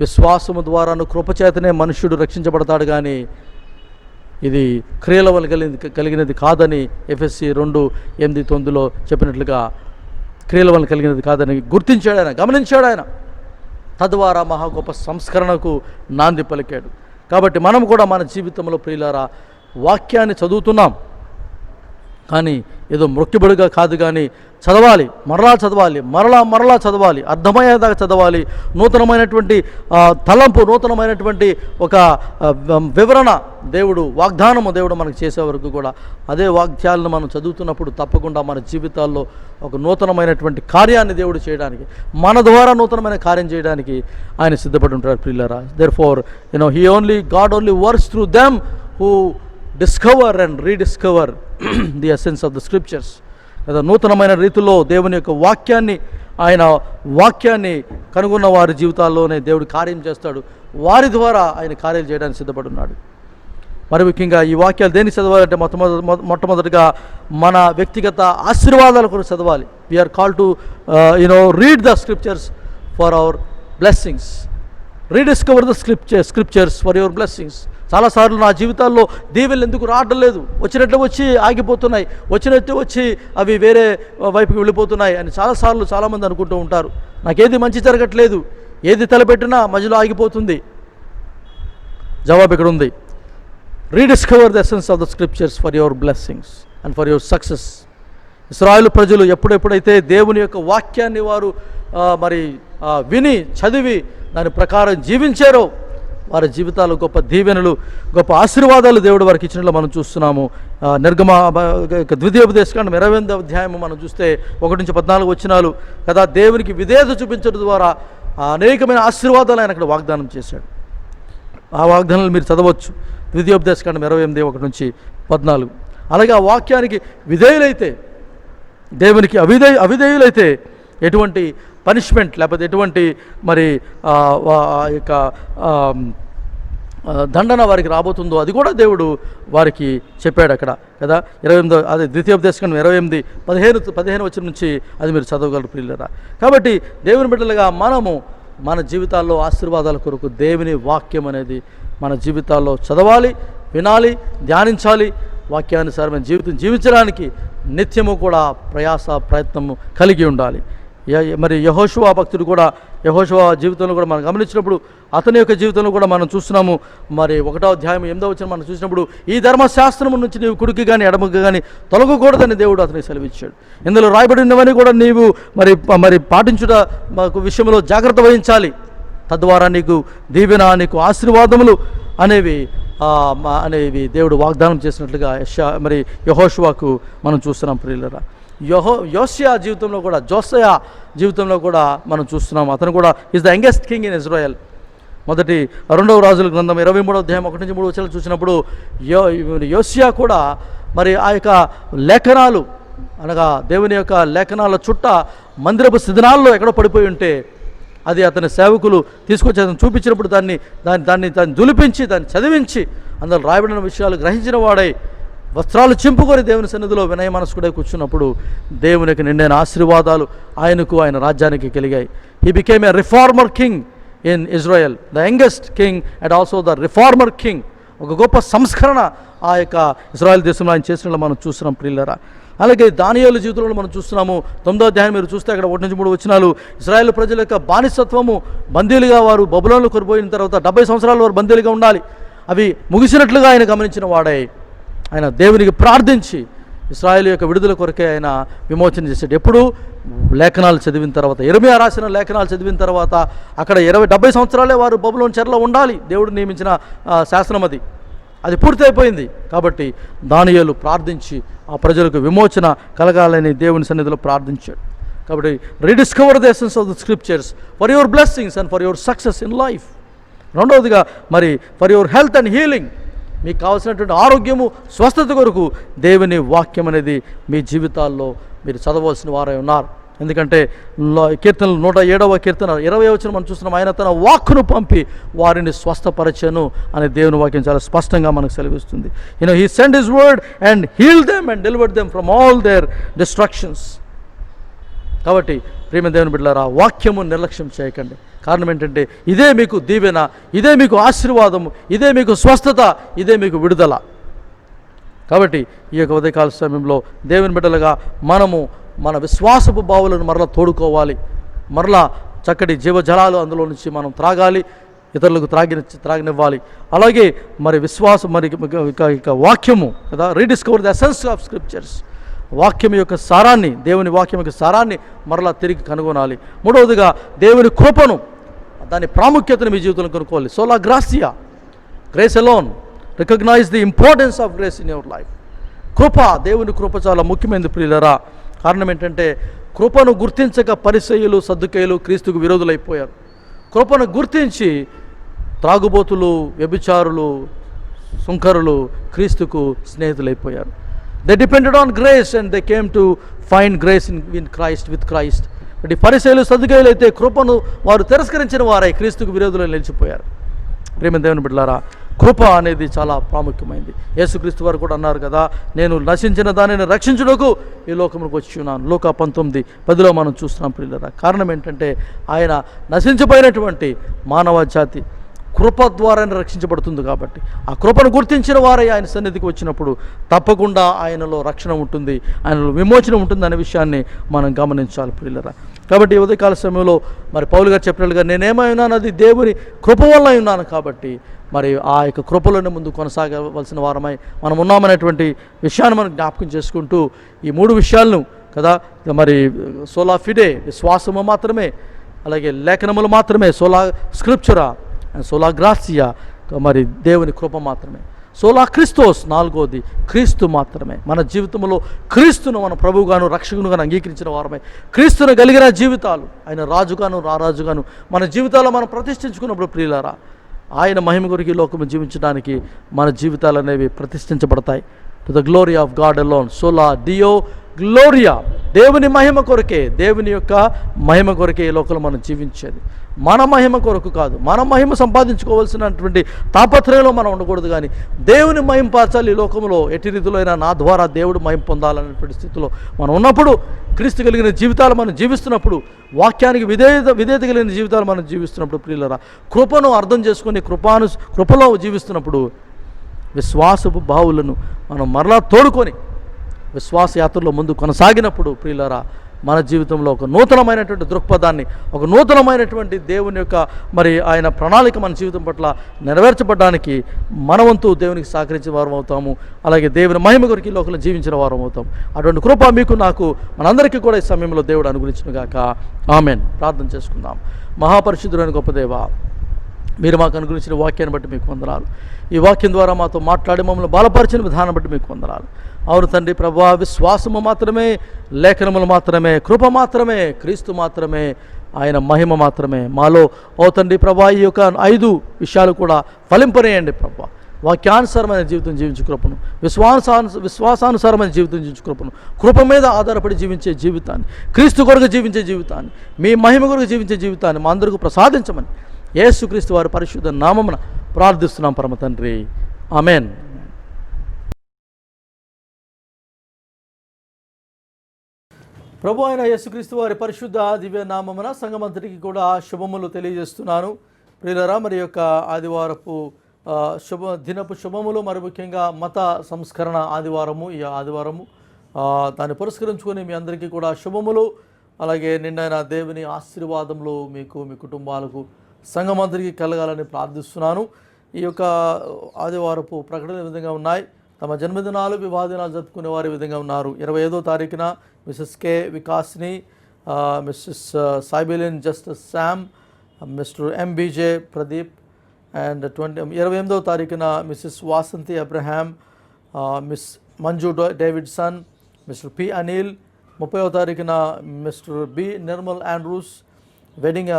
Speaker 1: విశ్వాసము ద్వారాను కృపచేతనే మనుష్యుడు రక్షించబడతాడు, కానీ ఇది క్రియల వల్ల కలిగినది కాదని ఎఫెసీ 2:8-9 చెప్పినట్లుగా క్రియల వల్ల కలిగినది కాదని గుర్తించాడు ఆయన, గమనించాడు ఆయన. తద్వారా మహా గొప్ప సంస్కరణకు నాంది పలికాడు. కాబట్టి మనం కూడా మన జీవితంలో ప్రియులారా వాక్యాన్ని చదువుతున్నాం, కానీ ఏదో మొక్కిబడిగా కాదు, కానీ మరలా చదవాలి, అర్థమయ్యేదాకా చదవాలి. నూతనమైనటువంటి తలంపు, నూతనమైనటువంటి ఒక వివరణ దేవుడు మనకు చేసే వరకు కూడా అదే వాక్యాలను మనం చదువుతున్నప్పుడు తప్పకుండా మన జీవితాల్లో ఒక నూతనమైనటువంటి కార్యాన్ని దేవుడు చేయడానికి, మన ద్వారా నూతనమైన కార్యం చేయడానికి ఆయన సిద్ధపడి ఉంటారు ప్రియులారా. Therefore God only works through them who discover and rediscover the essence of the scriptures. కదా నూతనమైన రీతిలో దేవుని యొక్క వాక్యాన్ని కనుగొన్న వారి జీవితాల్లోనే దేవుడు కార్యం చేస్తాడు. వారి ద్వారా ఆయన కార్యాలు చేయడానికి సిద్ధపడి ఉన్నాడు. మరి ముఖ్యంగా ఈ వాక్యాలు దేనికి చదవాలంటే మొట్టమొదటిగా మన వ్యక్తిగత ఆశీర్వాదాల కొరకు చదవాలి. We are call to read the scriptures for our blessings. Rediscover the scriptures for your blessings. చాలాసార్లు నా జీవితాల్లో దీవెనలు ఎందుకు రావడం లేదు, వచ్చినట్లు వచ్చి ఆగిపోతున్నాయి, వచ్చి అవి వేరే వైపుకి వెళ్ళిపోతున్నాయి అని చాలామంది అనుకుంటూ ఉంటారు. నాకేది మంచి జరగట్లేదు, ఏది తలపెట్టినా మధ్యలో ఆగిపోతుంది. జవాబు ఇక్కడ ఉంది. Rediscover the essence of the scriptures for your blessings and for your success. ఇశ్రాయేలు ప్రజలు ఎప్పుడైతే దేవుని యొక్క వాక్యాన్ని వారు విని చదివి దాని ప్రకారం జీవించారో వారి జీవితాలు గొప్ప దీవెనలు, గొప్ప ఆశీర్వాదాలు దేవుడు వారికి ఇచ్చినట్లు మనం చూస్తున్నాము. ద్వితీయోపదేశకాండం 28వ అధ్యాయం మనం చూస్తే 1-14 వచనాలు కదా, దేవునికి విధేయత చూపించడం ద్వారా అనేకమైన ఆశీర్వాదాలు ఆయన అక్కడ వాగ్దానం చేశాడు. ఆ వాగ్దానాలు మీరు చదవచ్చు, ద్వితీయోపదేశకాండం 28:1-14. అలాగే ఆ వాక్యానికి విధేయులైతే, దేవునికి అవిధేయులైతే ఎటువంటి పనిష్మెంట్ లేకపోతే ఎటువంటి మరి యొక్క దండన వారికి రాబోతుందో అది కూడా దేవుడు వారికి చెప్పాడు అక్కడ కదా. 28 అదే ద్వితీయోపదేశకాండం 28:15 వచనం నుంచి అది మీరు చదవగలరు ప్రియులారా. కాబట్టి దేవుని బిడ్డలుగా మనము మన జీవితాల్లో ఆశీర్వాదాల కొరకు దేవుని వాక్యం అనేది మన జీవితాల్లో చదవాలి, వినాలి, ధ్యానించాలి. వాక్యానుసారమైన జీవితం జీవించడానికి నిత్యము కూడా ప్రయత్నము కలిగి ఉండాలి. మరి యెహోషువ భక్తుడు కూడా, యెహోషువ జీవితంలో కూడా మనం గమనించినప్పుడు అతని యొక్క జీవితంలో కూడా మనం చూస్తున్నాము. మరి 1వ అధ్యాయం 8వ వచనం మనం చూసినప్పుడు ఈ ధర్మశాస్త్రము నుంచి నీవు కుడికి కానీ ఎడమకి కానీ తొలగకూడదని దేవుడు అతనికి సెలవిచ్చాడు. ఇందులో రాయబడినవన్నీ కూడా నీవు మరి పాటించుట విషయంలో జాగ్రత్త వహించాలి. తద్వారా నీకు దీవెన, నీకు ఆశీర్వాదములు అనేవి దేవుడు వాగ్దానం చేసినట్లుగా మరి యెహోషువకు మనం చూస్తున్నాం ప్రియులారా. యోషియా జీవితంలో కూడా, జోసయ జీవితంలో కూడా మనం చూస్తున్నాం. అతను కూడా is the youngest king in Israel. 2వ రాజుల గ్రంథం 23వ అధ్యాయం 1-3 వచనాలు చూసినప్పుడు యోషియా కూడా మరి ఆ యొక్క లేఖనాలు అనగా దేవుని యొక్క లేఖనాల చుట్ట మందిరపు శిథిలాల్లో ఎక్కడో పడిపోయి ఉంటే అది అతని సేవకులు తీసుకొచ్చి అతను చూపించినప్పుడు దాన్ని దులిపించి, దాన్ని చదివించి, అందులో రాయబడిన విషయాలు గ్రహించిన వాడై వస్త్రాలు చింపుకొని దేవుని సన్నిధిలో వినయ మనస్కుడై కూర్చున్నప్పుడు దేవునికి నిండైన ఆశీర్వాదాలు ఆయనకు, ఆయన రాజ్యానికి కలిగాయి. He became a reformer king in Israel, the youngest king and also the reformer king. ఒక గొప్ప సంస్కరణ ఆ యొక్క ఇజ్రాయెల్ దేశంలో ఆయన చేసినట్లు మనం చూస్తున్నాం ప్రియులారా. అలాగే దానియేలు జీవితంలో మనం చూస్తున్నాము. 9వ అధ్యాయం మీరు చూస్తే అక్కడ 1-3 వచనాలు, ఇశ్రాయేలు ప్రజల యొక్క బానిసత్వము, బందీలుగా వారు బబులోనులో కొనిపోయిన తర్వాత 70 సంవత్సరాలు వారు బందీలుగా ఉండాలి, అవి ముగిసినట్లుగా ఆయన గమనించిన వాడై ఆయన దేవునికి ప్రార్థించి ఇశ్రాయేలు యొక్క విడుదల కొరకే ఆయన విమోచన చేశాడు. ఎప్పుడు? లేఖనాలు చదివిన తర్వాత, ఇర్మియా రాసిన లేఖనాలు చదివిన తర్వాత. అక్కడ 70 సంవత్సరాలే వారు బబులోను చెరలో ఉండాలి, దేవుడు నియమించిన శాసనం అది పూర్తయిపోయింది. కాబట్టి దానియేలు ప్రార్థించి ఆ ప్రజలకు విమోచన కలగాలని దేవుని సన్నిధిలో ప్రార్థించాడు. కాబట్టి rediscover the essence of the scriptures for your blessings and for your success in life. రెండవదిగా మరి for your health and healing, మీకు కావాల్సినటువంటి ఆరోగ్యము, స్వస్థత కొరకు దేవుని వాక్యం అనేది మీ జీవితాల్లో మీరు చదవలసిన వారై ఉన్నారు. ఎందుకంటే కీర్తనలు 107వ కీర్తన 20వ వచనం మనం చూస్తున్నాం, ఆయన తన వాక్కును పంపి వారిని స్వస్థపరచెను అనే దేవుని వాక్యం చాలా స్పష్టంగా మనకు సెలవిస్తుంది. He send his word and heal them and delivered them from all their destructions. కాబట్టి ప్రేమ దేవుని బిడ్డలారా, వాక్యము నిర్లక్ష్యం చేయకండి. కారణం ఏంటంటే ఇదే మీకు దీవెన, ఇదే మీకు ఆశీర్వాదము, ఇదే మీకు స్వస్థత, ఇదే మీకు విడుదల. కాబట్టి ఈ యొక్క ఉదయకాల సమయంలో దేవుని బిడ్డలుగా మనము మన విశ్వాసపు బావులను మరలా తోడుకోవాలి. మరలా చక్కటి జీవజలాలు అందులో నుంచి మనం త్రాగాలి, ఇతరులకు త్రాగనివ్వాలి. అలాగే మరి విశ్వాసం, మరి ఇక వాక్యము కదా, rediscover the essence of scriptures, వాక్యం యొక్క సారాన్ని, దేవుని వాక్యం యొక్క సారాన్ని మరలా తిరిగి కనుగొనాలి. మూడవదిగా దేవుని కృపను, దాని ప్రాముఖ్యతను మీ జీవితంలో కనుక్కోవాలి. Sola gratia, grace alone, recognise the importance of grace in your life. కృప, దేవుని కృప చాలా ముఖ్యమైనది ప్రియులరా. కారణం ఏంటంటే కృపను గుర్తించక పరిసయ్యులు, సద్దుకయ్యులు క్రీస్తుకు విరోధులైపోయారు. కృపను గుర్తించి త్రాగుబోతులు, వ్యభిచారులు, సుంకరులు క్రీస్తుకు స్నేహితులైపోయారు. They depended on grace and they came to find grace in Christ, with Christ. అంటే పరిసయ్యులు, సద్దుకయ్యులు అయితే కృపను వారు తిరస్కరించిన వారై క్రీస్తుకు విరోధులు నిలిచిపోయారు. ప్రేమ దేవుని బిడ్డలారా, కృప అనేది చాలా ప్రాముఖ్యమైనది. యేసుక్రీస్తు వారు కూడా అన్నారు కదా, నేను నశించిన దానిని రక్షించుటకు ఈ లోకములకు వచ్చి ఉన్నాను. Luka 19:10 మనం చూస్తున్నాం ప్రియులారా. కారణం ఏంటంటే ఆయన నశించిపోయినటువంటి మానవ జాతి కృప ద్వారానే రక్షించబడుతుంది. కాబట్టి ఆ కృపను గుర్తించిన వారే ఆయన సన్నిధికి వచ్చినప్పుడు తప్పకుండా ఆయనలో రక్షణ ఉంటుంది, ఆయనలో విమోచన ఉంటుంది అనే విషయాన్ని మనం గమనించాలి ప్రియులారా. కాబట్టి ఉదయకాల సమయంలో మరి పౌలు గారు చెప్పినట్లుగా నేనేమై ఉన్నాను, అది దేవుని కృప వల్ల ఉన్నాను. కాబట్టి మరి ఆ యొక్క కృపలోనే ముందు కొనసాగవలసిన వారమై మనం ఉన్నామనేటువంటి విషయాన్ని మనం జ్ఞాపకం చేసుకుంటూ ఈ 3 విషయాలను కదా, మరి సోలా ఫిడే, విశ్వాసము మాత్రమే, అలాగే లేఖనములు మాత్రమే, సోలా స్క్రిప్చురా, అండ్ సోలా గ్రాసియా మరి దేవుని కృప మాత్రమే. సోలా క్రిస్తోస్ నాలుగోది క్రీస్తు మాత్రమే. మన జీవితంలో క్రీస్తును మన ప్రభువుగాను రక్షకునుగాను అంగీకరించిన వారమే, క్రీస్తును కలిగిన జీవితాలు ఆయన రాజుగాను రారాజుగాను మన జీవితాల్లో మనం ప్రతిష్ఠించుకున్నప్పుడు ప్రియులారా, ఆయన మహిమ కొరకు ఈ లోకము జీవించడానికి మన జీవితాలు అనేవి ప్రతిష్ఠించబడతాయి. To the glory of God alone. Sola deo gloria, దేవుని మహిమ కొరకే, దేవుని యొక్క మహిమ కొరకే ఈ లోకంలో మనం జీవించేది. మన మహిమ కొరకు కాదు, మన మహిమ సంపాదించుకోవాల్సినటువంటి తాపత్రయంలో మనం ఉండకూడదు, కానీ దేవుని మహిమ పార్చాలి ఈ లోకంలో. ఎట్టి రీతిలో అయినా నా ద్వారా దేవుడు మహిమ పొందాలనేటువంటి స్థితిలో మనం ఉన్నప్పుడు, క్రీస్తు కలిగిన జీవితాలు మనం జీవిస్తున్నప్పుడు, వాక్యానికి విధేయత కలిగిన జీవితాలు మనం జీవిస్తున్నప్పుడు ప్రియులరా, కృపను అర్థం చేసుకొని కృపలో జీవిస్తున్నప్పుడు విశ్వాసపు బావులను మనం మరలా తోడుకొని విశ్వాస యాత్రలో ముందు కొనసాగినప్పుడు ప్రియులరా, మన జీవితంలో ఒక నూతనమైనటువంటి దృక్పథాన్ని, ఒక నూతనమైనటువంటి దేవుని యొక్క మరి ఆయన ప్రణాళిక మన జీవితం పట్ల నెరవేర్చబడడానికి మనవంతు దేవునికి సహకరించిన వారం అవుతాము. అలాగే దేవుని మహిమ కొరకు ఈ లోకంలో జీవించిన వారం అవుతాం. అటువంటి కృప మీకు నాకు మనందరికీ కూడా ఈ సమయంలో దేవుడు అనుగ్రహించునుగాక. ఆమెన్. ప్రార్థన చేసుకుందాం. మహాపరిశుద్ధుడైన గొప్ప దేవా, మీరు మాకు అనుగ్రహించిన వాక్యాన్ని బట్టి మీకు వందనాలు. ఈ వాక్యం ద్వారా మాతో మాట్లాడి మమ్మల్ని బలపరిచిన విధానం బట్టి మీకు వందనాలు. అవును తండ్రి ప్రభువా, విశ్వాసము మాత్రమే, లేఖనములు మాత్రమే, కృప మాత్రమే, క్రీస్తు మాత్రమే, ఆయన మహిమ మాత్రమే మాలో ఓ తండ్రి ప్రభువా ఈ యొక్క 5 విషయాలు కూడా ఫలింపనేయండి ప్రభువా. వాక్యానుసారమైన జీవితం జీవించు కృపను, విశ్వాసానుసారమైన జీవితం జీవించు కృపను, కృప మీద ఆధారపడి జీవించే జీవితాన్ని, క్రీస్తు కొరకు జీవించే జీవితాన్ని, మీ మహిమ కొరకు జీవించే జీవితాన్ని మా అందరికీ ప్రసాదించమని యేసుక్రీస్తు వారి పరిశుద్ధ నామమున ప్రార్థిస్తున్నాం పరమ తండ్రి. ఆమెన్. ప్రభు అయిన యేసుక్రీస్తు వారి పరిశుద్ధ దివ్య నామమున సంఘమంతటికి కూడా శుభములు తెలియజేస్తున్నాను. ప్రియులరా, మరి యొక్క ఆదివారపు దినపు శుభములు, మరి ముఖ్యంగా మత సంస్కరణ ఆదివారము, ఈ ఆదివారము దాన్ని పురస్కరించుకొని మీ అందరికీ కూడా శుభములు, అలాగే నిండైన దేవుని ఆశీర్వాదములు మీకు, మీ కుటుంబాలకు, సంఘమంతటికి కలగాలని ప్రార్థిస్తున్నాను. ఈ యొక్క ఆదివారపు ప్రకటన ఈ విధంగా ఉన్నాయి. తమ జన్మదినాలు, వివాహ దినాలు జరుపుకునే వారి విధంగా ఉన్నారు. 25వ తారీఖున మిసెస్ కే వికాస్ని, Mrs Sybilin Justice Sam, Mr MBJ Pradeep, and 28వ తారీఖున Mrs Vasanthi Abraham, Miss Manju Davidson, Mr P Anil. 30వ తారీఖున Mr B Nirmal Andrews. Wedding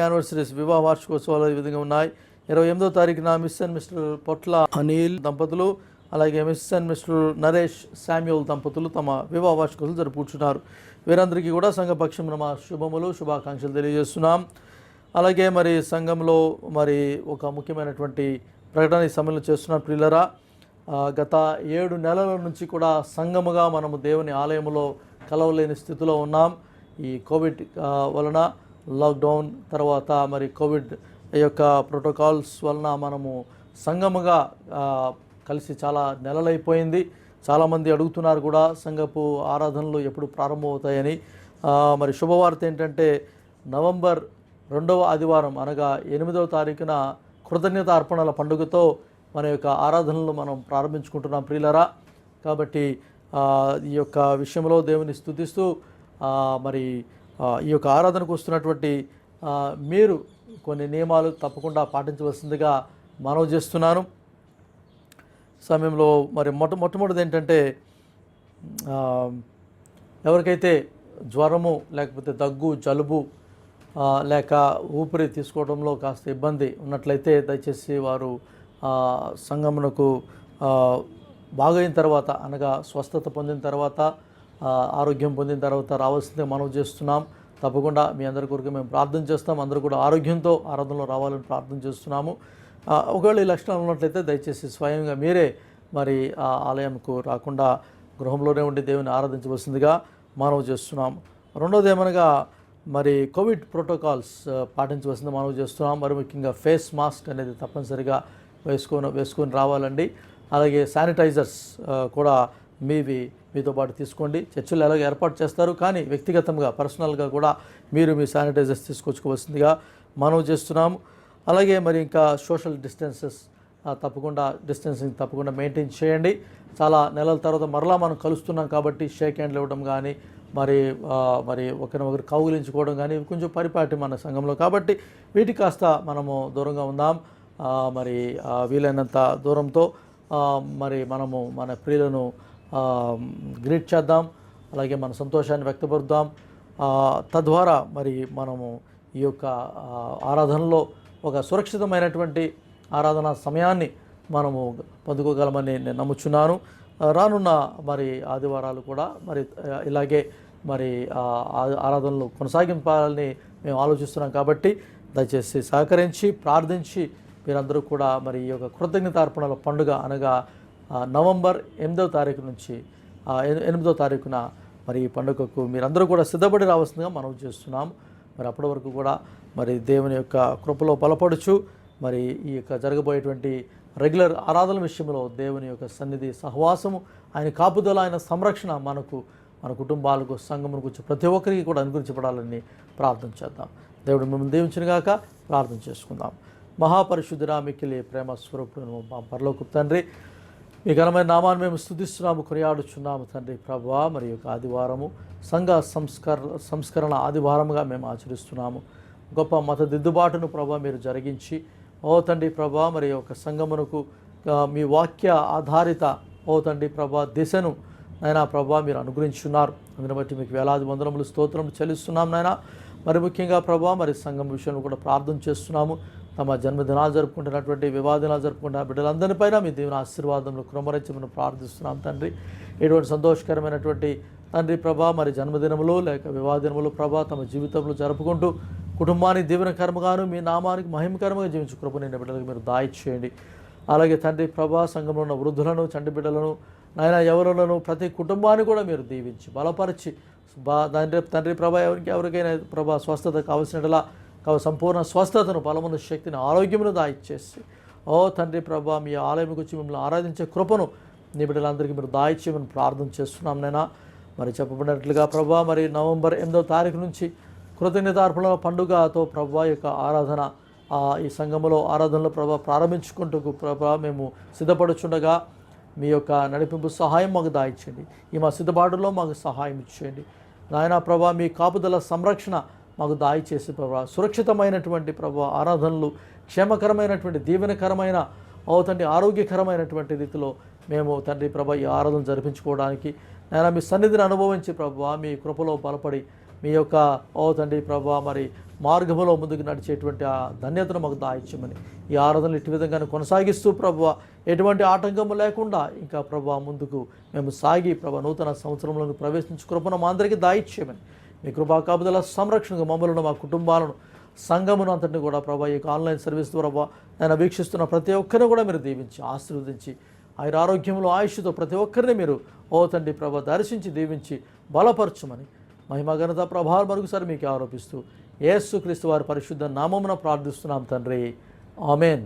Speaker 1: anniversaries, వివాహ వార్షికోత్సవాలు ఈ విధంగా ఉన్నాయి. 28వ తారీఖున మిస్ అండ్ మిస్టర్ పొట్ల అనిల్ దంపతులు, అలాగే miss and mister Naresh Samuel దంపతులు తమ వివాహ వార్షికోత్సవాలు జరుపుకుంటున్నారు. వీరందరికీ కూడా సంఘపక్షమున మా శుభములు, శుభాకాంక్షలు తెలియజేస్తున్నాం. అలాగే మరి సంఘంలో మరి ఒక ముఖ్యమైనటువంటి ప్రకటన ఈ సమయంలో చేస్తున్నారు ప్రియులరా. గత 7 నెలల నుంచి కూడా సంఘముగా మనము దేవుని ఆలయంలో కలవలేని స్థితిలో ఉన్నాం. ఈ కోవిడ్ వలన, లాక్డౌన్ తర్వాత మరి కోవిడ్ యొక్క ప్రోటోకాల్స్ వలన మనము సంఘముగా కలిసి చాలా నెలలైపోయింది. చాలామంది అడుగుతున్నారు కూడా సంఘపు ఆరాధనలు ఎప్పుడు ప్రారంభమవుతాయని. మరి శుభవార్త ఏంటంటే నవంబర్ 2వ ఆదివారం అనగా 8వ తారీఖున కృతజ్ఞత అర్పణల పండుగతో మన యొక్క ఆరాధనలు మనం ప్రారంభించుకుంటున్నాం ప్రియులరా. కాబట్టి ఈ యొక్క విషయంలో దేవుని స్తుతిస్తూ మరి ఈ యొక్క ఆరాధనకు వస్తున్నటువంటి మీరు కొన్ని నియమాలు తప్పకుండా పాటించవలసిందిగా మనవి చేస్తున్నాను. సమయంలో మరి మొట్టమొదటిది ఏంటంటే, ఎవరికైతే జ్వరము లేకపోతే దగ్గు, జలుబు లేక ఊపిరి తీసుకోవడంలో కాస్త ఇబ్బంది ఉన్నట్లయితే దయచేసి వారు సంఘమునకు బాగైన తర్వాత, అనగా స్వస్థత పొందిన తర్వాత, ఆరోగ్యం పొందిన తర్వాత రావాల్సిందే మనవి చేస్తున్నాం. తప్పకుండా మీ అందరి కొరకు మేము ప్రార్థన చేస్తాం. అందరూ కూడా ఆరోగ్యంతో ఆరాధనలో రావాలని ప్రార్థన చేస్తున్నాము. ఒకవేళ ఈ లక్షణాలు ఉన్నట్లయితే దయచేసి స్వయంగా మీరే మరి ఆ ఆలయంకు రాకుండా గృహంలోనే ఉండి దేవుని ఆరాధించవలసిందిగా మనవి చేస్తున్నాం. రెండోది ఏమనగా మరి కోవిడ్ ప్రోటోకాల్స్ పాటించవలసింది మనవి చేస్తున్నాం. మరి ముఖ్యంగా ఫేస్ మాస్క్ అనేది తప్పనిసరిగా వేసుకొని రావాలండి. అలాగే శానిటైజర్స్ కూడా మీతో పాటు తీసుకోండి. చర్చిలు ఎలాగో ఏర్పాటు చేస్తారు, కానీ వ్యక్తిగతంగా పర్సనల్గా కూడా మీరు మీ శానిటైజర్స్ తీసుకొచ్చుకోవాల్సిందిగా మనవి చేస్తున్నాము. అలాగే మరి ఇంకా సోషల్ డిస్టెన్సింగ్ తప్పకుండా మెయింటైన్ చేయండి. చాలా నెలల తర్వాత మరలా మనం కలుస్తున్నాం కాబట్టి షేక్ హ్యాండ్లు ఇవ్వడం కానీ, మరి ఒకరినొకరు కౌగిలించుకోవడం కానీ కొంచెం పరిపాటి మన సంఘంలో. కాబట్టి వీటికి కాస్త మనము దూరంగా ఉందాం. మరి వీలైనంత దూరంతో మరి మనము మన ప్రియులను గ్రీట్ చేద్దాం, అలాగే మన సంతోషాన్ని వ్యక్తపరుద్దాం. తద్వారా మరి మనము ఈ యొక్క ఆరాధనలో ఒక సురక్షితమైనటువంటి ఆరాధన సమయాన్ని మనము పొందుకోగలమని నేను నమ్ముచున్నాను. రానున్న మరి ఆదివారాలు కూడా మరి ఇలాగే మరి ఆరాధనలు కొనసాగింపాలని మేము ఆలోచిస్తున్నాం. కాబట్టి దయచేసి సహకరించి ప్రార్థించి మీరందరూ కూడా మరి ఈ యొక్క కృతజ్ఞతార్పణల పండుగ అనగా నవంబర్ 8వ తారీఖు నుంచి 8వ తారీఖున మరి ఈ పండుగకు మీరందరూ కూడా సిద్ధపడి రావాల్సిందిగా మనం చేస్తున్నాం. మరి అప్పటి వరకు కూడా మరి దేవుని యొక్క కృపలో బలపడుచు మరి ఈ యొక్క జరగబోయేటువంటి రెగ్యులర్ ఆరాధన విషయంలో దేవుని యొక్క సన్నిధి సహవాసము, ఆయన కాపుదల, ఆయన సంరక్షణ మనకు, మన కుటుంబాలకు, సంఘమును గురించి ప్రతి ఒక్కరికి కూడా అనుగ్రహించబడాలని ప్రార్థన చేద్దాం. దేవుడు మిమ్మల్ని దీవించిన గాక. ప్రార్థన చేసుకుందాం. మహాపరిశుద్ధుడా, మిక్కిలి ప్రేమ స్వరూపుడు మా పరలోకపు తండ్రి, మీ ఘనమైన నామాన్ని మేము స్తుతిస్తున్నాము, కొనియాడుచున్నాము తండ్రి. ప్రభువా, మరి యొక్క ఆదివారము సంఘ సంస్కరణ ఆదివారముగా మేము ఆచరిస్తున్నాము. గొప్ప మత దిద్దుబాటును ప్రభా మీరు జరిగించి, ఓ తండ్రి ప్రభా మరి యొక్క సంఘమునకు మీ వాక్య ఆధారిత ఓ తండ్రి ప్రభా దిశను నాయనా ప్రభా మీరు అనుగ్రహించున్నారు. అందుని బట్టి మీకు వేలాది వందనములు స్తోత్రములు చెల్లిస్తున్నాం నాయనా. మరి ముఖ్యంగా ప్రభా మరి సంఘం విషయంలో కూడా ప్రార్థన చేస్తున్నాము. తమ జన్మదినాలు జరుపుకుంటున్నటువంటి, వివాహదినాలు జరుపుకుంటున్న బిడ్డలందరిపైన మీ దేవుని ఆశీర్వాదములు కృమరించమని ప్రార్థిస్తున్నాం తండ్రి. ఎటువంటి సంతోషకరమైనటువంటి తండ్రి ప్రభా మరి జన్మదినములు లేక వివాహదినములు ప్రభా తమ జీవితంలో జరుపుకుంటూ కుటుంబానికి దీవెనకరముగాను మీ నామానికి మహిమకరముగా జీవించు కృప నిన్న బిడ్డలకు మీరు దాయిచేయండి. అలాగే తండ్రి ప్రభా సంఘంలో ఉన్న వృద్ధులను, చంటి బిడ్డలను, నాయన యవనులను, ప్రతి కుటుంబాన్ని కూడా మీరు దీవించి బలపరిచి తండ్రి ప్రభా ఎవరికైనా ప్రభా స్వస్థత కావలసినట్లా సంపూర్ణ స్వస్థతను, బలమును, శక్తిని, ఆరోగ్యమును దాయిచ్చేసి ఓ తండ్రి ప్రభా మీ ఆలయంకి వచ్చి మిమ్మల్ని ఆరాధించే కృపను నీ బిడ్డలందరికీ మీరు దాయిచ్చేయమని ప్రార్థన చేస్తున్నాం నైనా. మరి చెప్పబడినట్లుగా ప్రభా మరి నవంబర్ 8వ తారీఖు నుంచి కృతజ్ఞతార్పణల పండుగతో ప్రభా యొక్క ఆరాధన ఈ సంఘములో ఆరాధనలో ప్రభా ప్రారంభించుకుంటూ ప్రభా మేము సిద్ధపడుచుండగా మీ యొక్క నడిపింపు సహాయం మాకు దాయిచ్చండి. ఈ మా సిద్ధపాటులో మాకు సహాయం ఇచ్చేయండి నాయన. ప్రభా మీ కాపుదల సంరక్షణ మాకు దాయిచేసి ప్రభా సురక్షితమైనటువంటి ప్రభా ఆరాధనలు, క్షేమకరమైనటువంటి దీవెనకరమైన తండ్రి ఆరోగ్యకరమైనటువంటి రీతిలో మేము తండ్రి ప్రభా ఈ ఆరాధన జరిపించుకోవడానికి నాయన మీ సన్నిధిని అనుభవించి ప్రభా మీ కృపలో బలపడి మీ యొక్క తండ్రి ప్రభా మరి మార్గములో ముందుకు నడిచేటువంటి ఆ ధన్యతను మాకు దాయిచ్చమని ఈ ఆరాధనలు ఇటు విధంగానే కొనసాగిస్తూ ప్రభా ఎటువంటి ఆటంకము లేకుండా ఇంకా ప్రభా ముందుకు మేము సాగి ప్రభా నూతన సంవత్సరంలోకి ప్రవేశించు కృపను మా అందరికీ దాయిచ్చేయమని మీ కృపా కాపుదల సంరక్షణకు మమ్మల్ని, మా కుటుంబాలను, సంఘమును అంతటిని కూడా ప్రభా ఈ ఆన్లైన్ సర్వీస్ ద్వారా నేను వీక్షిస్తున్న ప్రతి ఒక్కరిని కూడా మీరు దీవించి ఆశీర్వదించి ఆయన ఆరోగ్యంలో ఆయుష్తో ప్రతి ఒక్కరిని మీరు తండ్రి ప్రభా దర్శించి దీవించి బలపరచుమని మహిమ ఘనత ప్రభావం మరొకసారి మీకు ఆరోపిస్తూ యేసుక్రీస్తు వారి పరిశుద్ధ నామమున ప్రార్థిస్తున్నాం తండ్రి. ఆమేన్.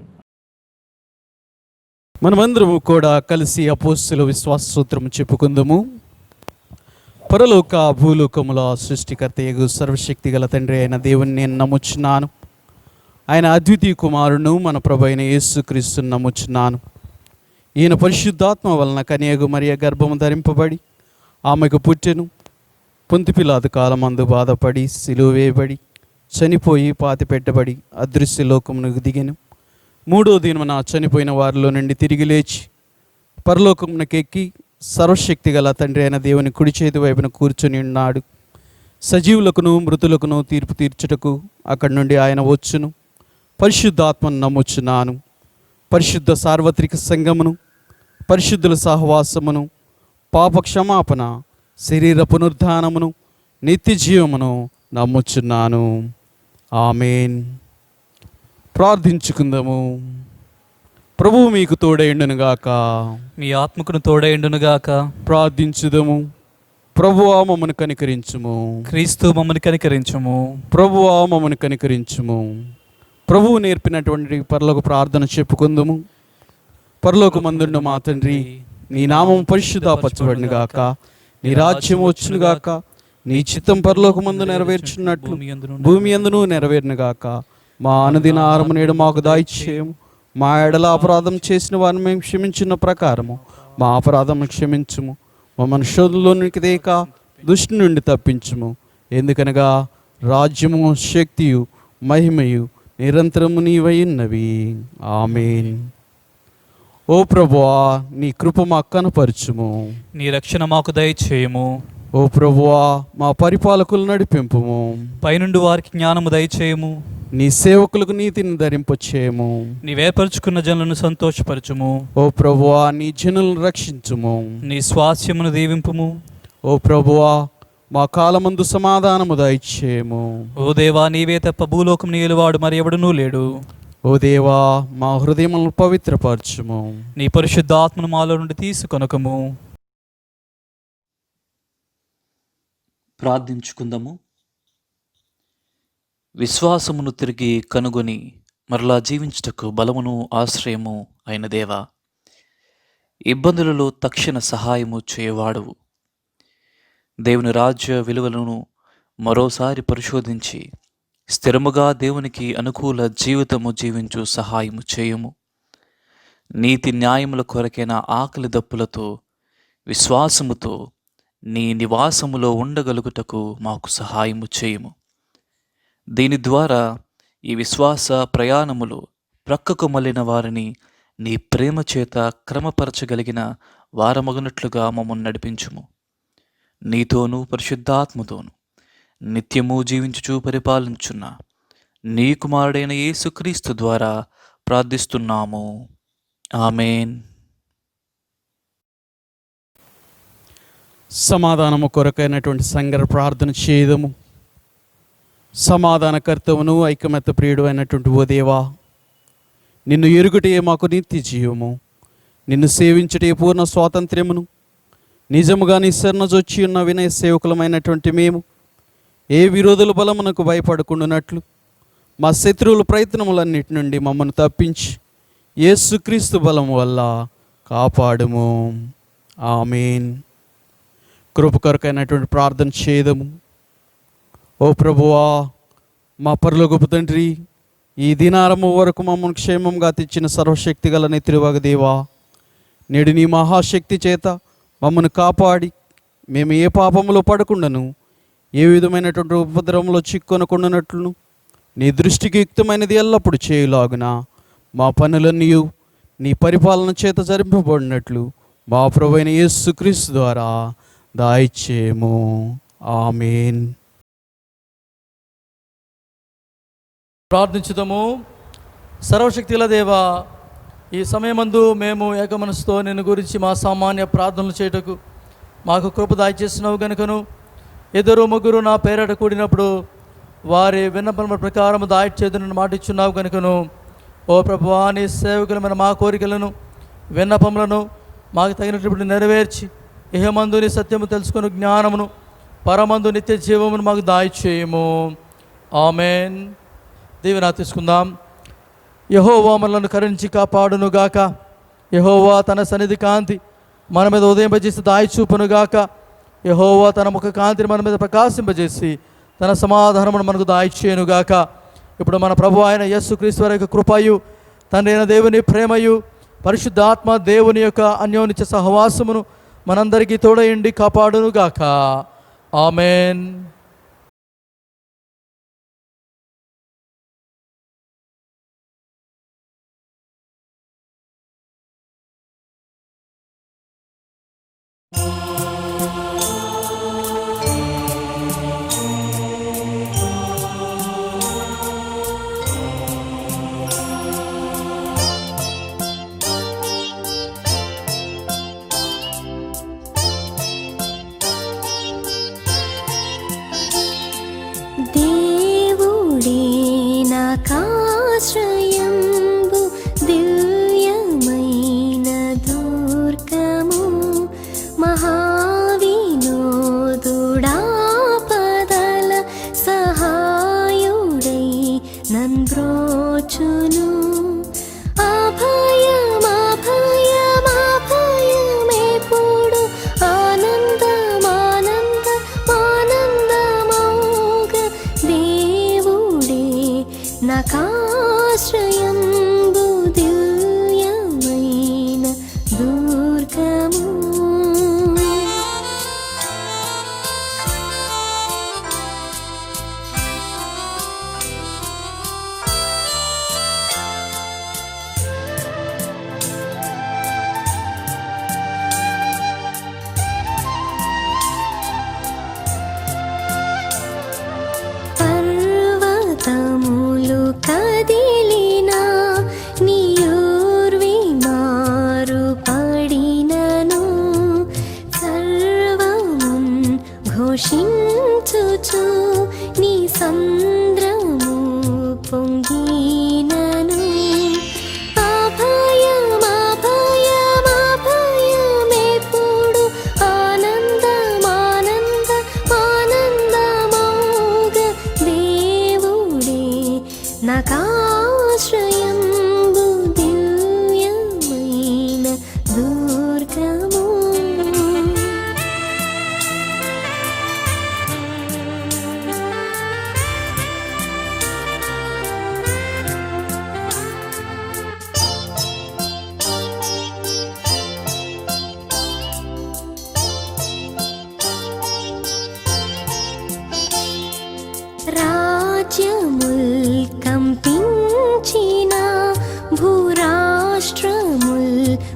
Speaker 2: మనమందరము కూడా కలిసి అపోస్తుల విశ్వాస సూత్రము చెప్పుకుందాము. పరలోక భూలోకముల సృష్టికర్త యగు సర్వశక్తి గల తండ్రి అయిన దేవుని నేను నమ్ముచున్నాను. ఆయన అద్వితీయ కుమారును మన ప్రభు అయిన యేసుక్రీస్తును నమ్ముచున్నాను. ఈయన పరిశుద్ధాత్మ వలన కన్యగు మరియ గర్భము ధరింపబడి ఆమెకు పుట్టెను. పొంతి పిలాతు కాలమందు బాధపడి సిలువ వేయబడి చనిపోయి పాతి పెట్టబడి అదృశ్య లోకమునకు దిగెను. 3వ దినమున చనిపోయిన వారిలో నుండి తిరిగి లేచి పరలోకమునకెక్కి సర్వశక్తి గల తండ్రి అయిన దేవుని కుడి చేతి వైపున కూర్చొని ఉన్నాడు. సజీవులకును మృతులకును తీర్పు తీర్చుటకు అక్కడి నుండి ఆయన వచ్చును. పరిశుద్ధాత్మను నమ్ముచున్నాను. పరిశుద్ధ సార్వత్రిక సంఘమును, పరిశుద్ధుల సహవాసమును, పాప క్షమాపణ, శరీర పునరుద్ధానమును, నిత్య జీవమును నమ్ముచున్నాను. ఆమేన్. ప్రార్థించుకుందాము. ప్రభువు మీకు తోడైండునుగాక,
Speaker 5: మీ ఆత్మకును తోడైండునుగాక.
Speaker 2: ప్రార్థించుదము. ప్రభువా మమ్మను కనికరించుము.
Speaker 5: క్రీస్తు మమ్మల్ని కనికరించుము.
Speaker 2: ప్రభువా మమ్మను కనికరించుము. ప్రభువు నేర్పినటువంటి పరలోక ప్రార్థన చెప్పుకుందాము. పరలోకమందుండు మా తండ్రి, నీ నామం పరిశుద్ధపరచబడునుగాక, నీ రాజ్యం వచ్చునుగాక, నీ చిత్తం పరలోకమందు నెరవేర్చున్నట్లు భూమి యందును నెరవేరునుగాక. మా అనుదిన ఆహారము నేడు మాకు దయచేయము. మా ఎడల అపరాధం చేసిన వారిని మేము క్షమించిన ప్రకారము మా అపరాధము క్షమించుము. మమ్మల్ని శోధనలోనికి తేక దుష్టి నుండి తప్పించుము. ఎందుకనగా రాజ్యము, శక్తియు, మహిమయు నిరంతరము నీవై ఉన్నవి. ఆమేన్. ఓ ప్రభువా, నీ కృప మాకు కనపరచుము.
Speaker 5: నీ రక్షణ మాకు దయచేయము.
Speaker 2: ఓ ప్రభువా, మా పరిపాలకులు నడిపింపుము.
Speaker 5: పైనుండి వారికి జ్ఞానము దయచేయము.
Speaker 2: నీ సేవకులకు నీతిని ధరింపచేయము.
Speaker 5: నీవేర్పరచుకున్న జనులను సంతోషపరచుము.
Speaker 2: ఓ ప్రభువా, నీ జనులను రక్షించుము.
Speaker 5: నీ స్వాస్యమును దీవింపుము.
Speaker 2: ఓ ప్రభువా, మా కాలమందు సమాధానము దయచేయము.
Speaker 5: ఓ దేవా, నీవే తప్ప భూలోకం నీలువాడు మరి ఎవడునూ లేడు.
Speaker 2: ఓ దేవా, మా హృదయములను పవిత్రపరచుము.
Speaker 5: నీ పరిశుద్ధాత్మను మాలో నుండి తీసుకొనకము. ప్రార్థించుకుందాము. విశ్వాసమును తిరిగి కనుగొని మరలా జీవించుటకు బలమును ఆశ్రయము అయిన దేవా, ఇబ్బందులలో తక్షణ సహాయము చేయవాడువు. దేవుని రాజ్య విలువలను మరోసారి పరిశోధించి స్థిరముగా దేవునికి అనుకూల జీవితము జీవించు సహాయము చేయుము. నీతి న్యాయముల కొరకైన ఆకలి దప్పులతో విశ్వాసముతో నీ నివాసములో ఉండగలుగుటకు మాకు సహాయము చేయుము. దీని ద్వారా ఈ విశ్వాస ప్రయాణములో ప్రక్కకు మళ్ళిన వారిని నీ ప్రేమ చేత క్రమపరచగలిగిన వారమగునట్లుగా మమ్మల్ని నడిపించుము. నీతోనూ పరిశుద్ధాత్మతోనూ నిత్యము జీవించుచూ పరిపాలించున్న నీ కుమారుడైన యేసుక్రీస్తు ద్వారా ప్రార్థిస్తున్నాము. ఆమేన్.
Speaker 2: సమాధానము కొరకైనటువంటి సంగర ప్రార్థన చేయదము. సమాధానకర్తవును ఐకమత్య ప్రియుడు అయినటువంటి ఓ దేవా, నిన్ను ఎరుగుటే మాకు నిత్య జీవము, నిన్ను సేవించుటే పూర్ణ స్వాతంత్ర్యమును, నిజముగా నీ శరణజొచ్చి ఉన్న వినయ సేవకులమైనటువంటి మేము ఏ విరోధుల బలమునకు భయపడకుండానట్లు మా శత్రువుల ప్రయత్నములన్నిటి నుండి మమ్మను తప్పించి యేసుక్రీస్తు బలము వల్ల కాపాడుము. ఆమేన్. కృప కొరకైనటువంటి ప్రార్థన చేయదము. ఓ ప్రభువా, మా పరలోకపు తండ్రి, ఈ దినారము వరకు మమ్మల్ని క్షేమంగా తెచ్చిన సర్వశక్తి గల నెత్తిరువగ దేవా, నేడు నీ మహాశక్తి చేత మమ్మల్ని కాపాడి మేము ఏ పాపములో పడకుండాను ఏ విధమైనటువంటి ఉపద్రవంలో చిక్కొనకుండానట్లును నీ దృష్టికి యుక్తమైనది ఎల్లప్పుడూ చేయులాగున మా పనులన్నీ నీ పరిపాలన చేత జరిపింపబడినట్లు మా ప్రభువైన యేసుక్రీస్తు ద్వారా దయచేయము. ఆమేన్.
Speaker 1: ప్రార్థించుదాము. సర్వశక్తిగల దేవా, ఈ సమయమందు మేము ఏకమనసుతో నిన్ను గురించి మా సామాన్య ప్రార్థనలు చేయుటకు మాకు కృప దయచేసినావు గనుకను, ఇద్దరు ముగ్గురు నా పేరట కూడినప్పుడు వారి విన్నపముల ప్రకారం దాయిచేదునని మాట ఇచ్చున్నావు గనుకను, ఓ ప్రభువా, నీ సేవకులమైన మా కోరికలను విన్నపములను మాకు తగినటువంటి నెరవేర్చి ఇహమందు నీ సత్యము తెలుసుకుని జ్ఞానమును పరమందు నిత్య జీవమును మాకు దాయిచేయము. ఆమేన్. దీవెన తీసుకుందాం. యెహోవా మనలను కరుణించి కాపాడునుగాక. యెహోవా తన సన్నిధి కాంతి మన మీద ఉదయింపజేసి దాయిచూపునుగాక. యెహోవా తన ముఖ కాంతిని మన మీద ప్రకాశింపజేసి తన సమాధానమును మనకు దాయిచేయునుగాక. ఇప్పుడు మన ప్రభు అయిన యేసుక్రీస్తు వారి యొక్క కృపయు, తండ్రి అయిన దేవుని ప్రేమయు, పరిశుద్ధాత్మ దేవుని యొక్క అన్యోన్య సహవాసమును మనందరికీ తోడయండి కాపాడునుగాక. ఆమేన్.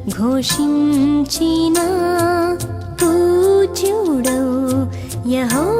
Speaker 6: ఘోషించిన పూజ్యుడవు యెహోవా